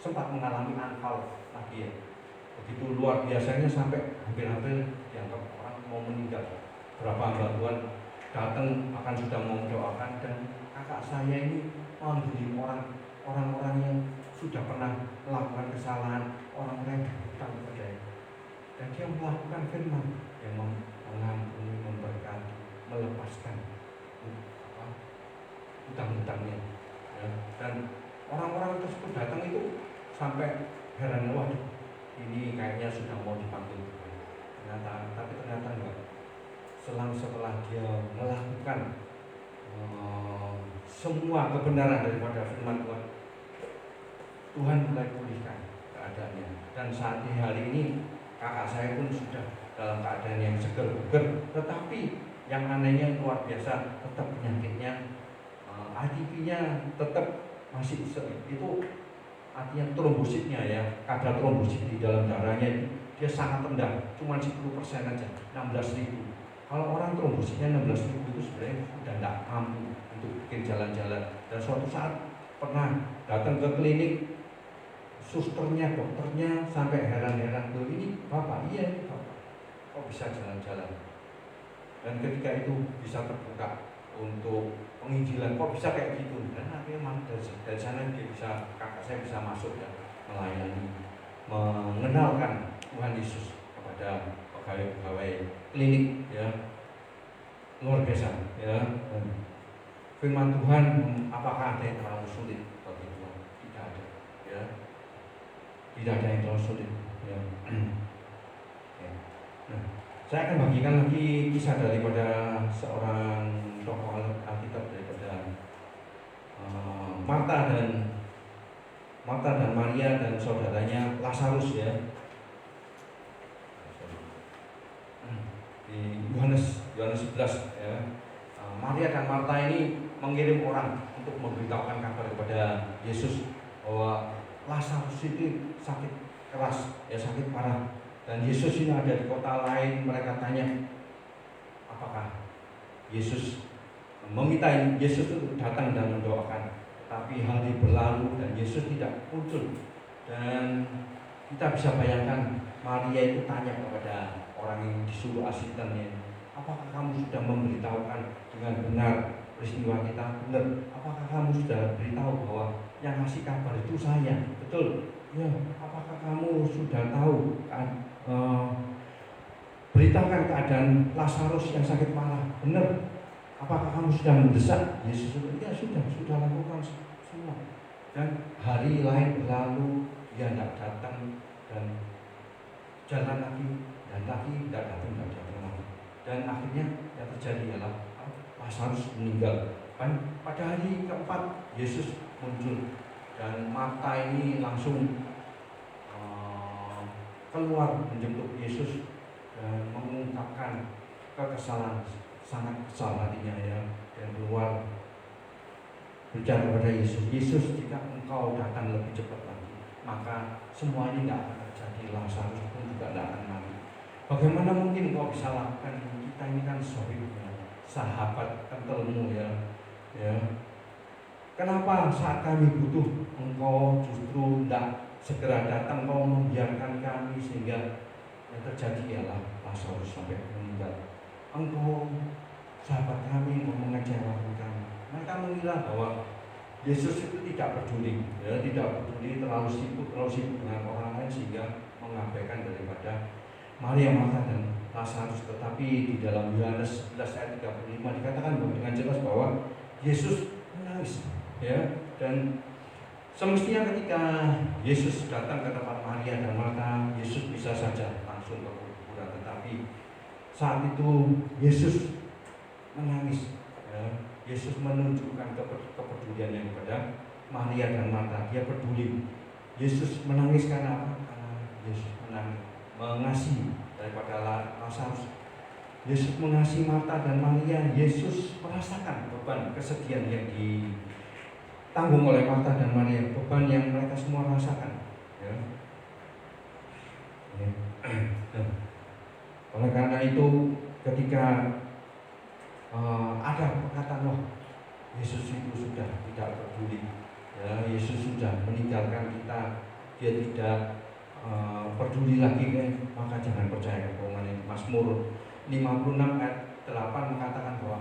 sempat mengalami anfal lagi ya. Begitu luar biasanya sampai hampir-hampir dianggap orang mau meninggal. Berapa hamba Tuhan datang akan sudah mau mendoakan, dan kakak saya ini membeli orang-orang yang sudah pernah melakukan kesalahan, orang-orang yang berhutang kepada dia. Dan dia melakukan firman yang mengampuni, memberkati, melepaskan hutang-hutangnya. Ya. Dan orang-orang tersebut datang itu sampai heran, waduh, ini kayaknya sudah mau dipanggil Tuhan. Tapi ternyata enggak. Setelah dia melakukan semua kebenaran daripada firman Tuhan, Tuhan mulai pulihkan keadaannya. Dan saat di hari ini kakak saya pun sudah dalam keadaan yang seger buger. Tetapi yang anehnya luar biasa, tetap penyakitnya, ATP-nya tetap masih itu, artinya trombositnya ya, kadar trombosit di dalam darahnya itu dia sangat rendah, cuma 10% aja, 16.000. Kalau orang trombositnya 16.000 itu sebenarnya sudah tidak mampu untuk bikin jalan-jalan. Dan suatu saat pernah datang ke klinik, susternya, dokternya sampai heran-heran, tuh ini Bapak, iya ini Bapak, kok bisa jalan-jalan? Dan ketika itu bisa terbuka untuk penginjilan, kok bisa kayak gitu? Dan akhirnya dari sana dia bisa, kakak saya bisa masuk ya, melayani, mengenalkan Tuhan Yesus kepada pegawai klinik ya, luar biasa ya. Firman Tuhan, apakah ada yang terlalu sulit bagi Tuhan? Tidak ada ya, tidak ada yang terlalu sulit ya. Nah, saya akan bagikan lagi kisah daripada seorang tokoh Alkitab, daripada Marta dan Maria dan saudaranya Lazarus ya. Di Yohanes 11 ya, Maria dan Marta ini mengirim orang untuk memberitahukan kabar kepada Yesus bahwa Lazarus itu sakit keras ya, sakit parah, dan Yesus ini ada di kota lain. Mereka tanya apakah Yesus meminta Yesus untuk datang dan mendoakan, tapi hari berlalu dan Yesus tidak muncul. Dan kita bisa bayangkan Maria itu tanya kepada orang yang disuruh asistennya, apakah kamu sudah memberitahukan dengan benar peristiwa kita? Benar. Apakah kamu sudah beritahu bahwa yang ngasih kabar itu saya? Betul. Ya. Apakah kamu sudah tahu beritakan keadaan Lazarus yang sakit parah? Benar. Apakah kamu sudah mendesak Yesus? Ya sudah lakukan semua. Dan hari lain berlalu, dia tidak datang, dan jalan lagi dan lagi tidak datang lagi. Dan akhirnya yang terjadi adalah Lazarus meninggal. Dan pada hari keempat Yesus muncul, dan Marta ini langsung keluar menjemput Yesus dan mengungkapkan kekesalan, sangat kesal hatinya ya, dan keluar bicara kepada Yesus, Yesus, jika engkau datang lebih cepat lagi, maka semua ini tidak akan terjadi. Lazarus pun juga tidak akan mati. Bagaimana mungkin engkau bisa lakukan? Kita ini kan sahabat kentalmu ya. Kenapa saat kami butuh engkau justru tidak segera datang, engkau membiarkan kami, sehingga yang terjadi ialah Lazarus sampai meninggal. Engkau sahabat kami mengecewakan kami. Mereka mengira bahwa Yesus itu tidak peduli, ya, tidak peduli, terlalu sibuk dengan orang lain, sehingga mengabaikan daripada Maria, Marta dan Lazarus. Tetapi di dalam Yohanes 11 ayat 35 dikatakan dengan jelas bahwa Yesus menangis, ya. Dan semestinya ketika Yesus datang ke tempat Maria dan Marta, Yesus bisa saja langsung ke kuburan. Tetapi saat itu Yesus menangis, ya. Yesus menunjukkan kepeduliannya kepada Maria dan Marta. Dia peduli. Yesus menangis karena apa? Karena Yesus menangis, mengasihi daripada Lazarus. Yesus mengasihi Marta dan Maria. Yesus merasakan beban kesedihan yang ditanggung oleh Marta dan Maria, beban yang mereka semua rasakan. Ya. Ya. Oleh karena itu, ketika ada perkataan, wah, Yesus itu sudah tidak peduli, ya, Yesus sudah meninggalkan kita, dia tidak peduli lagi, maka jangan percaya kebohongan ini. Mazmur 56 ayat 8 mengatakan bahwa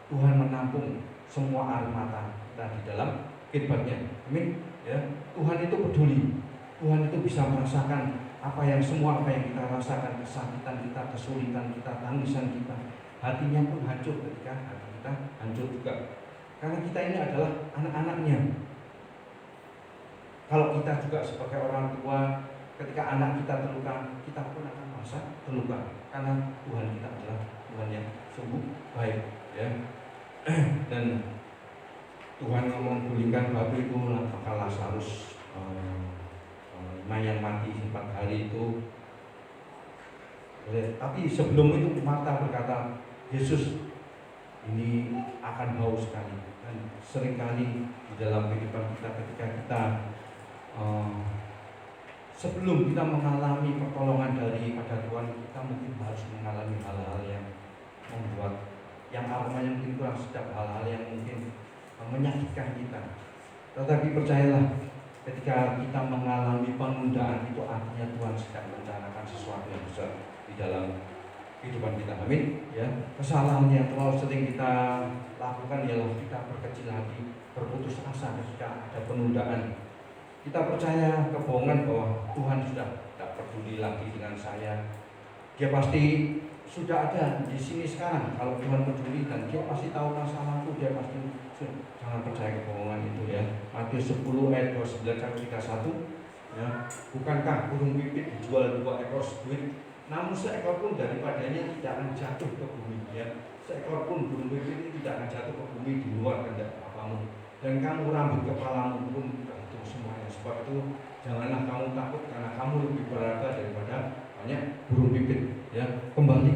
Tuhan menampung semua air mata kita di dalam khidmatnya. Amin. Ya, Tuhan itu peduli. Tuhan itu bisa merasakan apa yang kita rasakan, kesakitan kita, kesulitan kita, tangisan kita. Hatinya pun hancur ketika hati kita hancur juga. Karena kita ini adalah anak-anaknya. Kalau kita juga sebagai orang tua, ketika anak kita terluka, kita pun akan merasa terluka. Karena Tuhan kita adalah Tuhan yang sungguh baik, ya. Dan Tuhan ngomong gulingkan batu itu, maka Lazarus mayang mati 4 hari itu. Tapi sebelum itu Marta berkata, Yesus ini akan haus sekali. Dan seringkali di dalam kehidupan kita, ketika kita sebelum kita mengalami pertolongan daripada Tuhan, kita mungkin harus mengalami hal-hal yang membuat, yang aromanya mungkin kurang sedap, hal-hal yang mungkin menyakitkan kita. Tetapi percayalah, ketika kita mengalami penundaan, itu artinya Tuhan sedang merencanakan sesuatu yang besar di dalam kehidupan kita. Amin. Ya, kesalahan yang terlalu sering kita lakukan ialah kita berkecil hati, berputus asa ketika ada penundaan. Kita percaya kebohongan bahwa Tuhan sudah tidak peduli lagi dengan saya. Dia pasti sudah ada di sini sekarang. Kalau Tuhan peduli dan dia pasti tahu masalahku, dia pasti. Jangan percaya kebohongan itu, ya. Matius 10 ayat 29 sampai 31. Ya, bukankah burung pipit dijual 2 ekor duit, namun seekor pun daripadanya tidak akan jatuh ke bumi, ya. Seekor pun burung pipit itu tidak akan jatuh ke bumi di luar kehendak Bapamu. Dan kamu rambut kepalamu pun terhitung semuanya. Sebab itu janganlah kamu takut, karena kamu lebih berharga daripada banyak burung pipit, ya. Kembali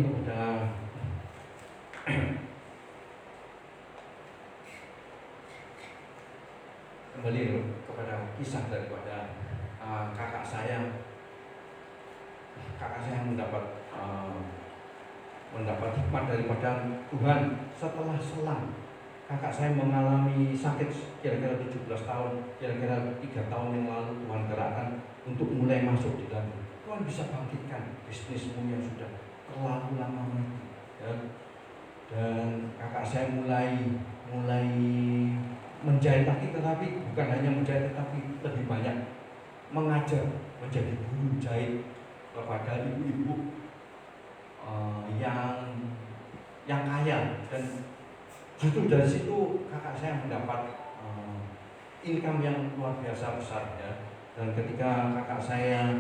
kepada kisah daripada kakak saya mendapat hikmat daripada Tuhan setelah selang. Kakak saya mengalami sakit kira-kira 17 tahun, kira-kira 3 tahun yang lalu Tuhan gerakkan untuk mulai masuk di dalam. Tuhan bisa bangkitkan bisnismu yang sudah terlalu lama mati, ya. Dan kakak saya mulai menjahit lagi, tetapi bukan hanya menjahit, tetapi lebih banyak mengajar, menjadi guru jahit kepada ibu-ibu yang kaya. Dan justru dari situ kakak saya mendapat income yang luar biasa besar, ya. Dan ketika kakak saya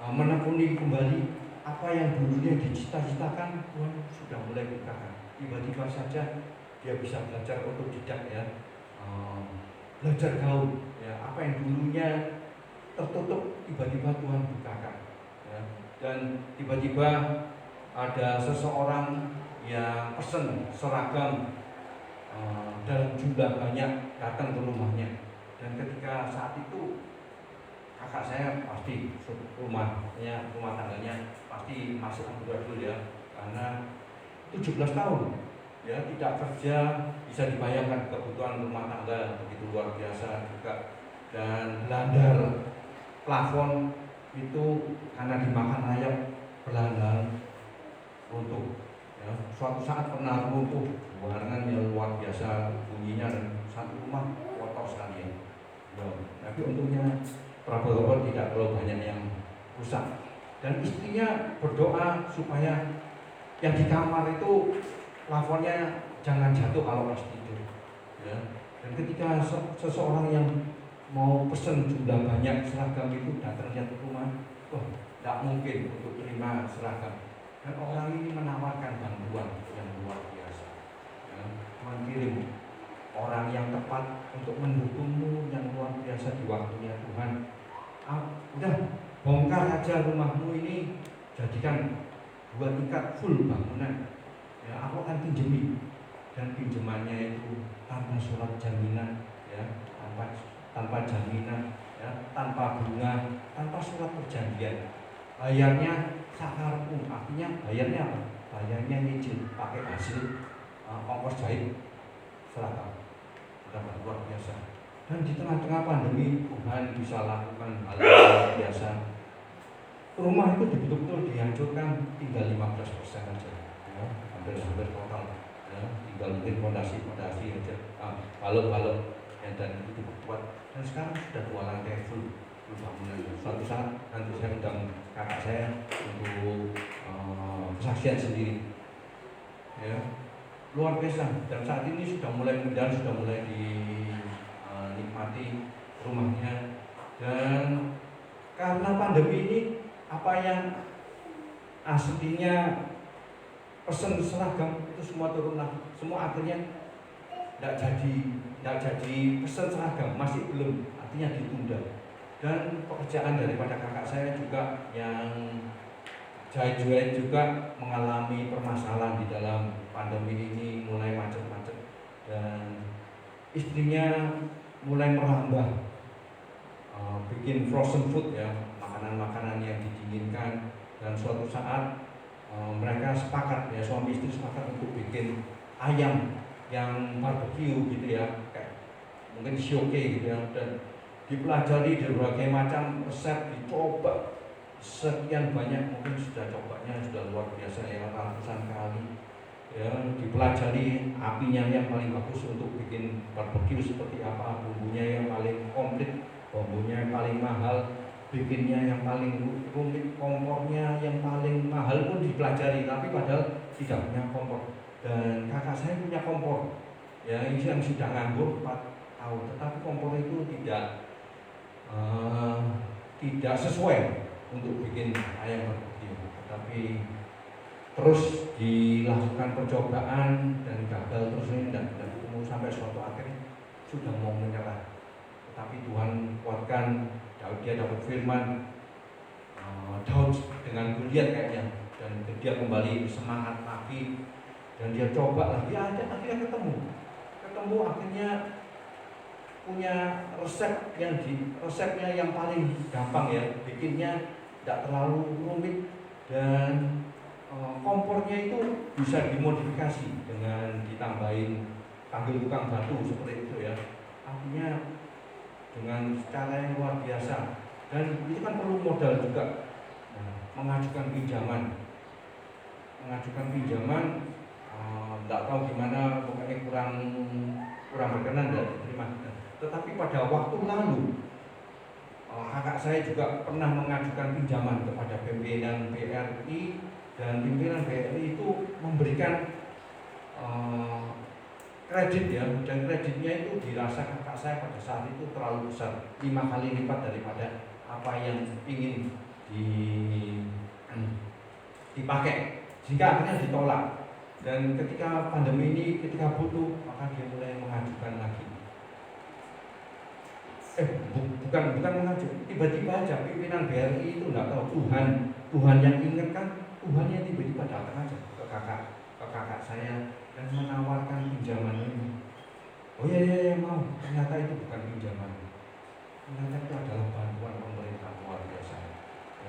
menekuni kembali apa yang dulunya dicita-citakan, Tuhan sudah mulai bukakan. Tiba-tiba saja dia bisa belajar otodidak, ya. Belajar gaul, ya. Apa yang dulunya tertutup, tiba-tiba Tuhan bukakan, ya. Dan tiba-tiba ada seseorang yang pesen seragam dalam jumlah banyak datang ke rumahnya. Dan ketika saat itu kakak saya pasti rumah tangganya pasti masih amburadul, ya, karena 17 tahun, ya, tidak kerja, bisa dibayangkan kebutuhan rumah tangga begitu luar biasa juga. Dan landar plafon itu karena dimakan ayam perlahan-lahan runtuh, ya. Suatu saat pernah runtuh, barengan yang luar biasa bunyinya, dan satu rumah kotor sekali, ya. Tapi untungnya Prabowo tidak terlalu banyak yang rusak. Dan istrinya berdoa supaya yang di kamar itu plafonnya jangan jatuh kalau pas tidur, ya. Dan ketika seseorang yang mau pesen jumlah banyak seragam itu datangnya ke rumah, tidak mungkin untuk terima seragam. Dan orang ini menawarkan bantuan yang luar biasa, ya. Tuhan kirim orang yang tepat untuk mendukungmu yang luar biasa di waktunya Tuhan. Udah bongkar aja rumahmu ini, jadikan 2 tingkat full bangunan. ya aku akan pinjemi, dan pinjamannya itu tanpa surat jaminan, ya, tanpa jaminan, ya, tanpa bunga, tanpa surat perjanjian. Bayarnya sakarepmu, artinya bayarnya apa? Bayarnya nyicil pakai hasil ongkos jahit seragam. Betapa luar biasa. Dan di tengah-tengah pandemi Tuhan bisa lakukan hal yang luar biasa. Rumah itu betul-betul dihancurkan tinggal 15% aja, ya, hampir total, ya, tinggal mungkin fondasi aja, balok ya, dan itu kuat. Dan sekarang sudah 2 lantai full bangunan. Suatu saat nanti saya undang kakak saya untuk kesaksian sendiri, ya, luar biasa. Dan saat ini sudah mulai mudah, sudah mulai dinikmati rumahnya. Dan karena pandemi ini, apa yang aslinya pesen seragam itu semua turun lagi, semua akhirnya tidak jadi pesen seragam, masih belum, artinya ditunda. Dan pekerjaan daripada kakak saya juga yang jahit-jahit juga mengalami permasalahan di dalam pandemi ini, mulai macet-macet, dan istrinya mulai merambah bikin frozen food, ya, makanan-makanan yang didinginkan. Dan suatu saat mereka sepakat, ya, suami istri sepakat untuk bikin ayam yang barbecue gitu, ya, kayak mungkin sioke gitu, ya, dan dipelajari dari berbagai macam resep, dicoba sekian banyak, mungkin sudah cobanya sudah luar biasa, ya, ratusan kali, ya, dipelajari apinya yang paling bagus untuk bikin barbecue seperti apa, bumbunya yang paling komplit, bumbunya yang paling mahal, bikinnya yang paling rumit, kompornya yang paling mahal pun dipelajari, tapi padahal tidak punya kompor. Dan kakak saya punya kompor, ya, ini yang sudah nganggur 4 tahun, tetapi kompor itu tidak sesuai untuk bikin ayam barbecue. Tapi terus dilakukan percobaan dan gagal terus, ini tidak ketemu, sampai suatu akhirnya sudah mau menyerah. Tetapi Tuhan kuatkan, dia dapat firman, Daud dengan Goliat kayaknya, dan dia kembali semangat lagi, dan dia coba lagi, akhirnya ketemu akhirnya punya resepnya yang paling gampang, ya, bikinnya tidak terlalu rumit, dan kompornya itu bisa dimodifikasi dengan ditambahin panggil tukang batu seperti itu, ya, artinya dengan cara yang luar biasa. Dan itu kan perlu modal juga, mengajukan pinjaman, tidak tahu gimana, pokoknya kurang berkenan dan diterima. Tetapi pada waktu lalu kakak saya juga pernah mengajukan pinjaman kepada pimpinan BRI, dan pimpinan BRI itu memberikan kredit, ya, dan kreditnya itu dirasa kakak saya pada saat itu terlalu besar, 5 kali lipat daripada apa yang ingin dipakai, sehingga akhirnya ditolak. Dan ketika pandemi ini, ketika butuh, maka dia mulai mengajukan lagi. Bukan mengajukan, tiba-tiba aja pimpinan BRI itu nggak tahu, Tuhan yang ingatkan, Tuhan yang tiba-tiba datang aja ke kakak saya dan menawarkan pinjaman ini. Oh iya, mau. Ternyata itu bukan pinjaman, ternyata itu adalah bantuan pemerintah luar biasa,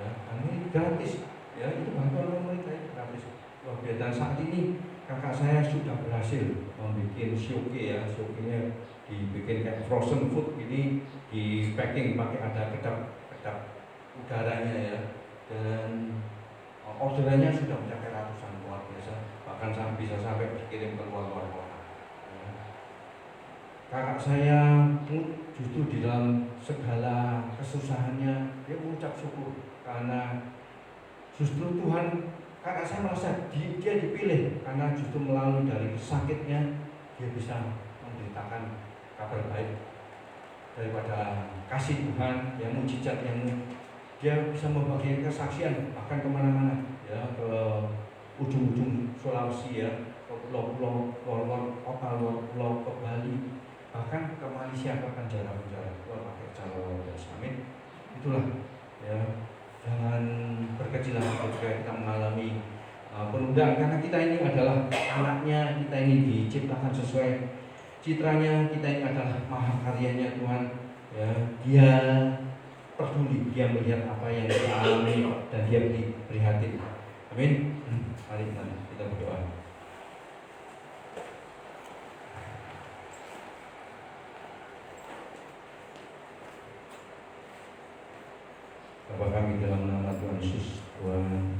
ya, dan ini gratis, ya, itu bantuan pemerintah itu gratis luar biasa. Dan saat ini kakak saya sudah berhasil membuat sioke, ya, siokenya dibikin kayak frozen food ini, di packing pakai ada kedap udaranya, ya, dan orderannya sudah mencapai ratusan, luar biasa, bahkan bisa sampai dikirim ke luar kota. Kakak saya justru di dalam segala kesusahannya dia mengucap syukur, karena justru Tuhan, kakak saya merasa dia dipilih karena justru melalui dari sakitnya dia bisa memberitakan kabar baik daripada kasih Tuhan yang mujizat, yang dia bisa membagikan kesaksian bahkan kemana-mana, ya, ke ujung-ujung Sulawesi, ya, ke pulau-pulau kota luar pulau, ke Bali, bahkan ke Malaysia, bahkan penjara-penjara luar pakai calon dan Amin. Itulah, ya, jangan berkecil hati ketika kita mengalami penundaan, karena kita ini adalah anaknya, kita ini diciptakan sesuai citranya, kita ini adalah mahakaryanya Tuhan. Ya, Dia peduli, Dia melihat apa yang kita alami dan Dia prihatin. Amin. Mari kita berdoa. Bapa kami dalam nama Tuhan Yesus, Tuhan,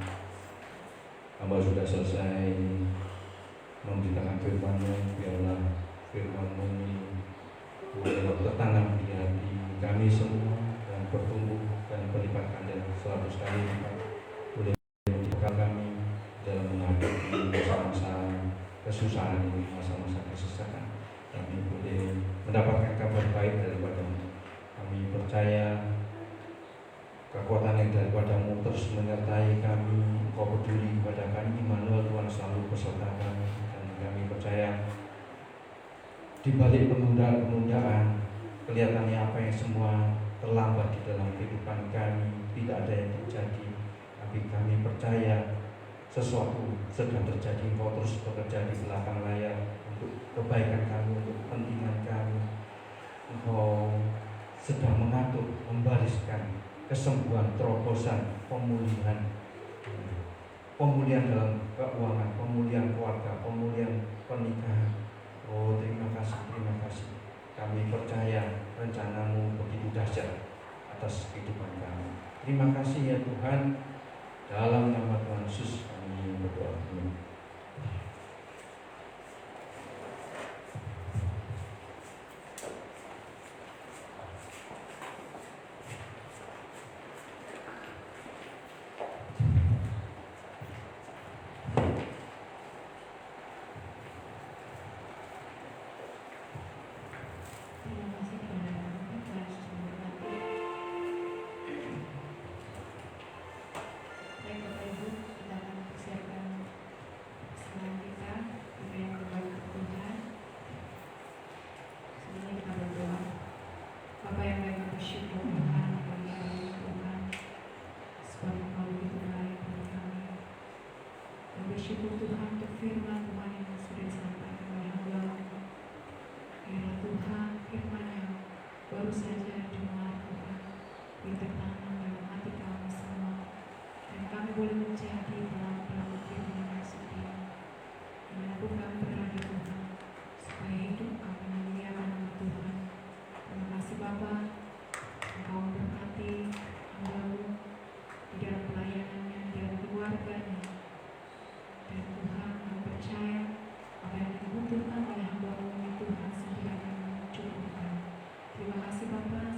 hamba sudah selesai memberitakan firman-Mu. Biarlah firman-Mu ini boleh tertanam di hati kami semua dan bertumbuh dan berlipatkan dan 100 kali lipat, boleh membekal kami dalam menghadapi masa-masa kesusahan ini, masa-masa kesesakan. Kami boleh mendapatkan kabar baik daripada-Mu. Kami percaya kekuatan yang daripada-Mu terus menyertai kami. Engkau peduli kepada kami, Immanuel, Tuhan selalu beserta kami. Dan kami percaya di balik penundaan-penundaan, kelihatannya apa yang semua terlambat di dalam kehidupan kami, tidak ada yang terjadi. Tapi kami percaya sesuatu sedang terjadi. Engkau terus bekerja di belakang layar untuk kebaikan kami, untuk kepentingan kami. Engkau sedang mengatur, membariskan kesembuhan, terobosan, pemulihan dalam keuangan, pemulihan keluarga, pemulihan pernikahan. Oh, terima kasih, terima kasih. Kami percaya rencana-Mu begitu dahsyat atas kehidupan kami. Terima kasih ya Tuhan. Dalam nama Tuhan Yesus kami berdoa. Amin. Bersyukur Tuhan untuk firman Tuhan yang sudah disampaikan oleh hamba-Mu. Biarlah Tuhan firman yang baru saja dengar Tuhan tertanam dalam hati kami semua, dan kami boleh menjadi pelaku firman yang setia dimanapun kami berada Tuhan, supaya hidup kami memuliakan nama Tuhan. Terima kasih Bapa, Engkau memberkati hamba-Mu di dalam pelayanannya, di dalam keluarganya. Dan Tuhan, kami percaya apa yang dibutuhkan oleh hamba-Mu ini Tuhan sendiri akan mencukupkan. Terima kasih Bapa.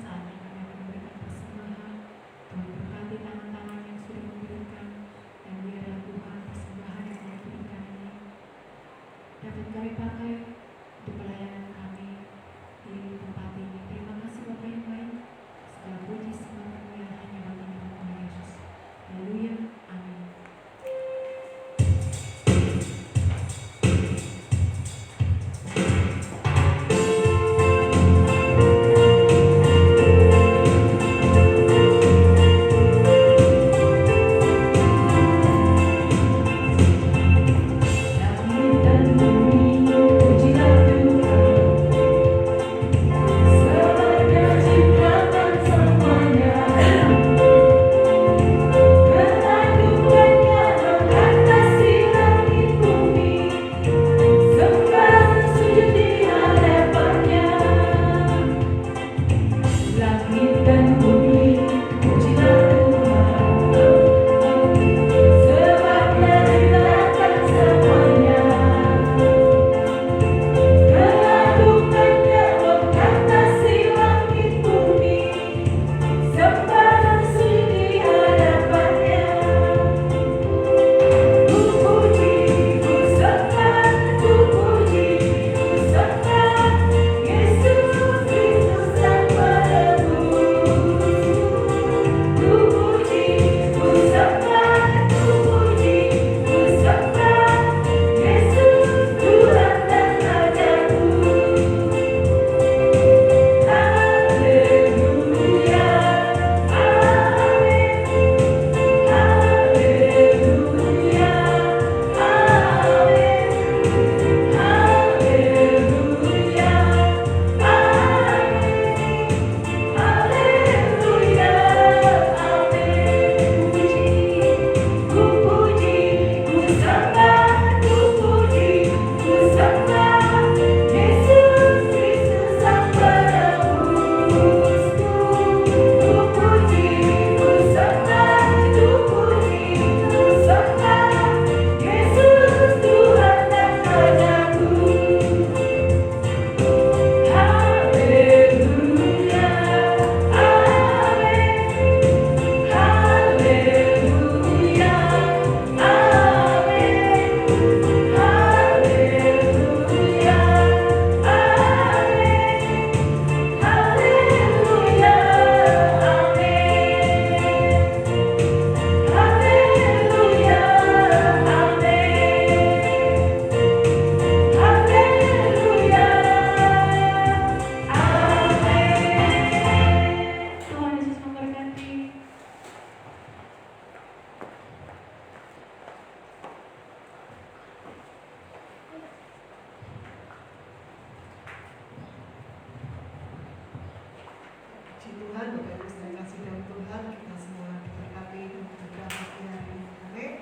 Tuhan, Bapak Ibu saya kasih dalam Tuhan, kita semua diberkati juga pagi hari ini. Amin.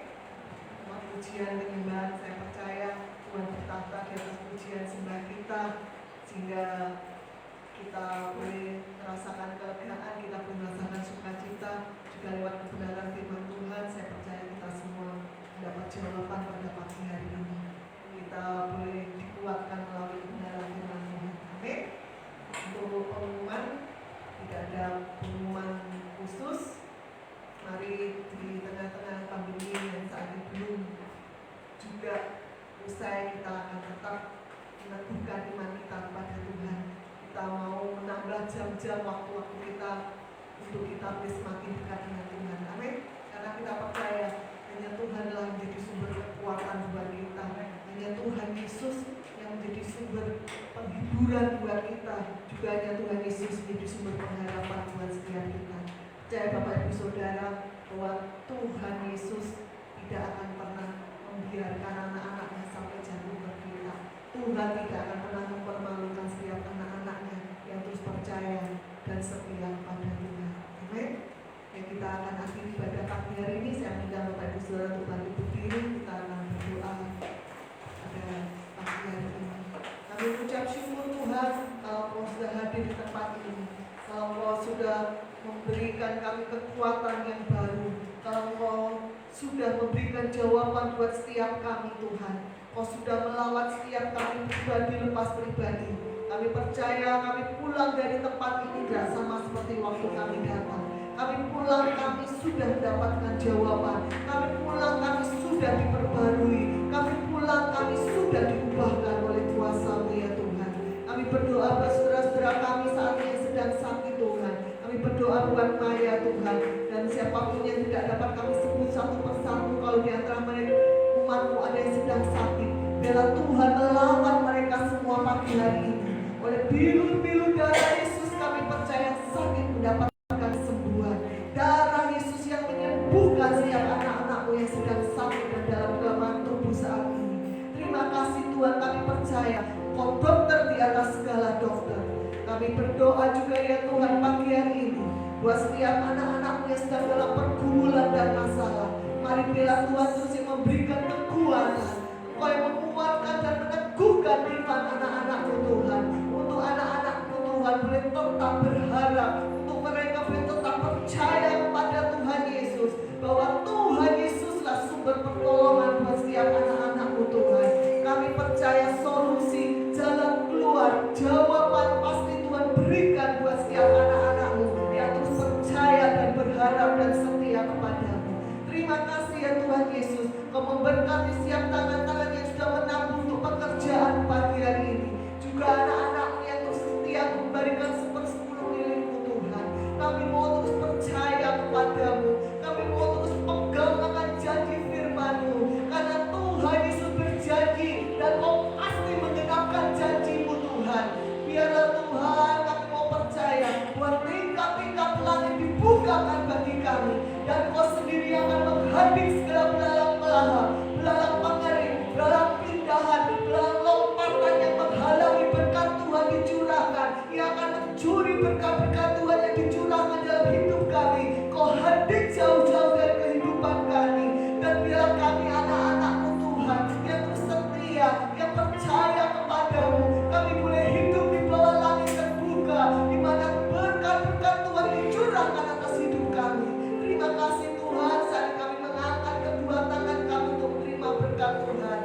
Lewat pujian penyembahan saya percaya Tuhan bertata di atas pujian sembah kita, sehingga kita boleh merasakan kelegaan, kita boleh merasakan sukacita juga lewat kebenaran firman Tuhan. Saya percaya kita semua mendapat jawaban pada pagi hari ini. Kita boleh dikuatkan melalui kebenaran firman Tuhan. Amin. Untuk pengumuman, tidak ada pengumuman khusus. Mari di tengah-tengah pandemi yang saat ini belum juga usai, kita akan tetap meneguhkan iman kita kepada Tuhan. Kita mau menambah jam-jam waktu-waktu kita untuk kita boleh semakin dekat dengan Tuhan. Amin. Karena kita percaya hanya Tuhanlah menjadi sumber kekuatan buat kita. Hanya Tuhan Yesus yang menjadi sumber penghiburan buat kita. Juga hanya Tuhan Yesus menjadi sumber pengharapan buat setiap kita. Percaya Bapak Ibu Saudara bahwa Tuhan Yesus tidak akan pernah membiarkan anak-anaknya sampai jatuh tergila. Tuhan tidak akan pernah mempermalukan setiap anak-anaknya yang terus percaya dan setia pada Tuhan. Amin. Ya, kita akan akhiri ibadah pagi hari ini. Saya minta Bapak Ibu Saudara untuk bangkit berdiri. Kita akan berdoa pada pagi hari ini. Kami ucap syukur Tuhan kalau Kau sudah hadir di tempat ini, kalau Kau sudah memberikan kami kekuatan yang baru, kalau Kau sudah memberikan jawaban buat setiap kami Tuhan. Kau sudah melawat setiap kami pribadi lepas pribadi. Kami percaya kami pulang dari tempat ini tidak sama seperti waktu kami datang. Kami pulang, kami sudah mendapatkan jawaban. Kami pulang, kami sudah diperbarui. Kami pulang, kami sudah diubahkan oleh kuasa-Mu ya Tuhan. Kami berdoa buat saudara-saudara kami saat ini yang sedang sakit Tuhan. Kami berdoa buat Maya Tuhan. Dan siapapun yang tidak dapat kami sebut satu persatu, kalau di antara mereka umat-Mu ada yang sedang sakit, biarlah Tuhan melawat mereka semua pagi hari ini. Oleh bilur-bilur darah Yesus kami percaya sakit mendapatkan kesembuhan. Darah Yesus yang menyembuhkan setiap anak-anak-Mu yang sedang sakit dan dalam kelemahan tubuh saat ini. Terima kasih Tuhan, kami percaya Kau dokter di atas segala dokter. Kami berdoa juga ya Tuhan pagi hari ini buat setiap anak-anak-Mu yang sedang dalam pergumulan dan masalah. Mari biarlah Tuhan terus yang memberikan kekuatan, Kau yang menguatkan dan meneguhkan iman anak-anak-Mu Tuhan. Untuk anak-anak-Mu Tuhan boleh tetap berharap, untuk mereka boleh tetap percaya kepada Tuhan Yesus, bahwa Tuhan Yesuslah sumber pertolongan buat setiap anak-anak-Mu Tuhan. Kami percaya solusi, jalan keluar, jawaban pasti Tuhan berikan buat setiap anak-anak-Mu yang terus percaya dan berharap dan setia kepada-Mu. Terima kasih ya Tuhan Yesus, Kau memberkati setiap tangan-tangan yang sudah menabung untuk pekerjaan pagi hari ini. Juga anak-anak-Mu yang terus setia memberikan 1/10 milik-Mu Tuhan. Kami mau terus percaya kepada-Mu. Kami mau terus pegang akan janji firman-Mu. Karena Tuhan Yesus berjanji dan Kau pasti menggenapkan janji-Mu Tuhan. Biarlah Tuhan kami mau percaya buat tingkap-tingkap langit dibukakan bagi kami. Dan Kau sendiri akan menghabis segala belalang pengering, belalang pindahan, belalang lompatan yang menghalangi berkat Tuhan dicurahkan. Ia akan mencuri berkat-berkat Tuhan yang dicurahkan dalam hidup kami. Kau hadir jauh-jauh dari kehidupan kami. Dan biarlah kami anak-anak-Mu Tuhan yang terus setia, yang percaya kepada-Mu. Kami boleh hidup di bawah langit terbuka, di mana berkat-berkat Tuhan dicurahkan atas hidup kami. Terima kasih Tuhan, saat kami mengangkat kedua tangan kami untuk menerima berkat Tuhan.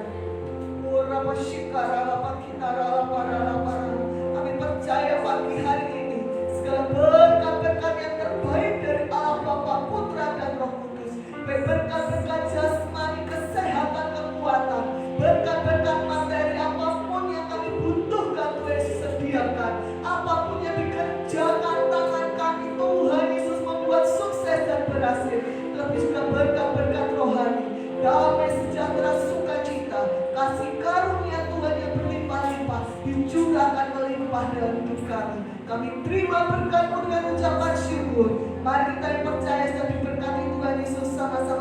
Kami percaya pagi hari ini segala berkat-berkat yang terbaik dari Allah Bapa, Putra dan Roh Kudus, baik berkat-berkat jasmani, kesehatan, kekuatan, berkat-berkat materi apapun yang kami butuhkan Tuhan sediakan, apapun yang dikerjakan tangan kami Tuhan Yesus membuat sukses dan berhasil. Lebih juga berkat-berkat rohani, damai, sejahtera, sukacita, kasih karunia Tuhan yang berlimpah-limpah dicurahkan melimpah dalam hidup kami. Kami terima berkat-Mu dengan ucapan syukur. Mari kita yang percaya sudah diberkati Tuhan Yesus sama-sama.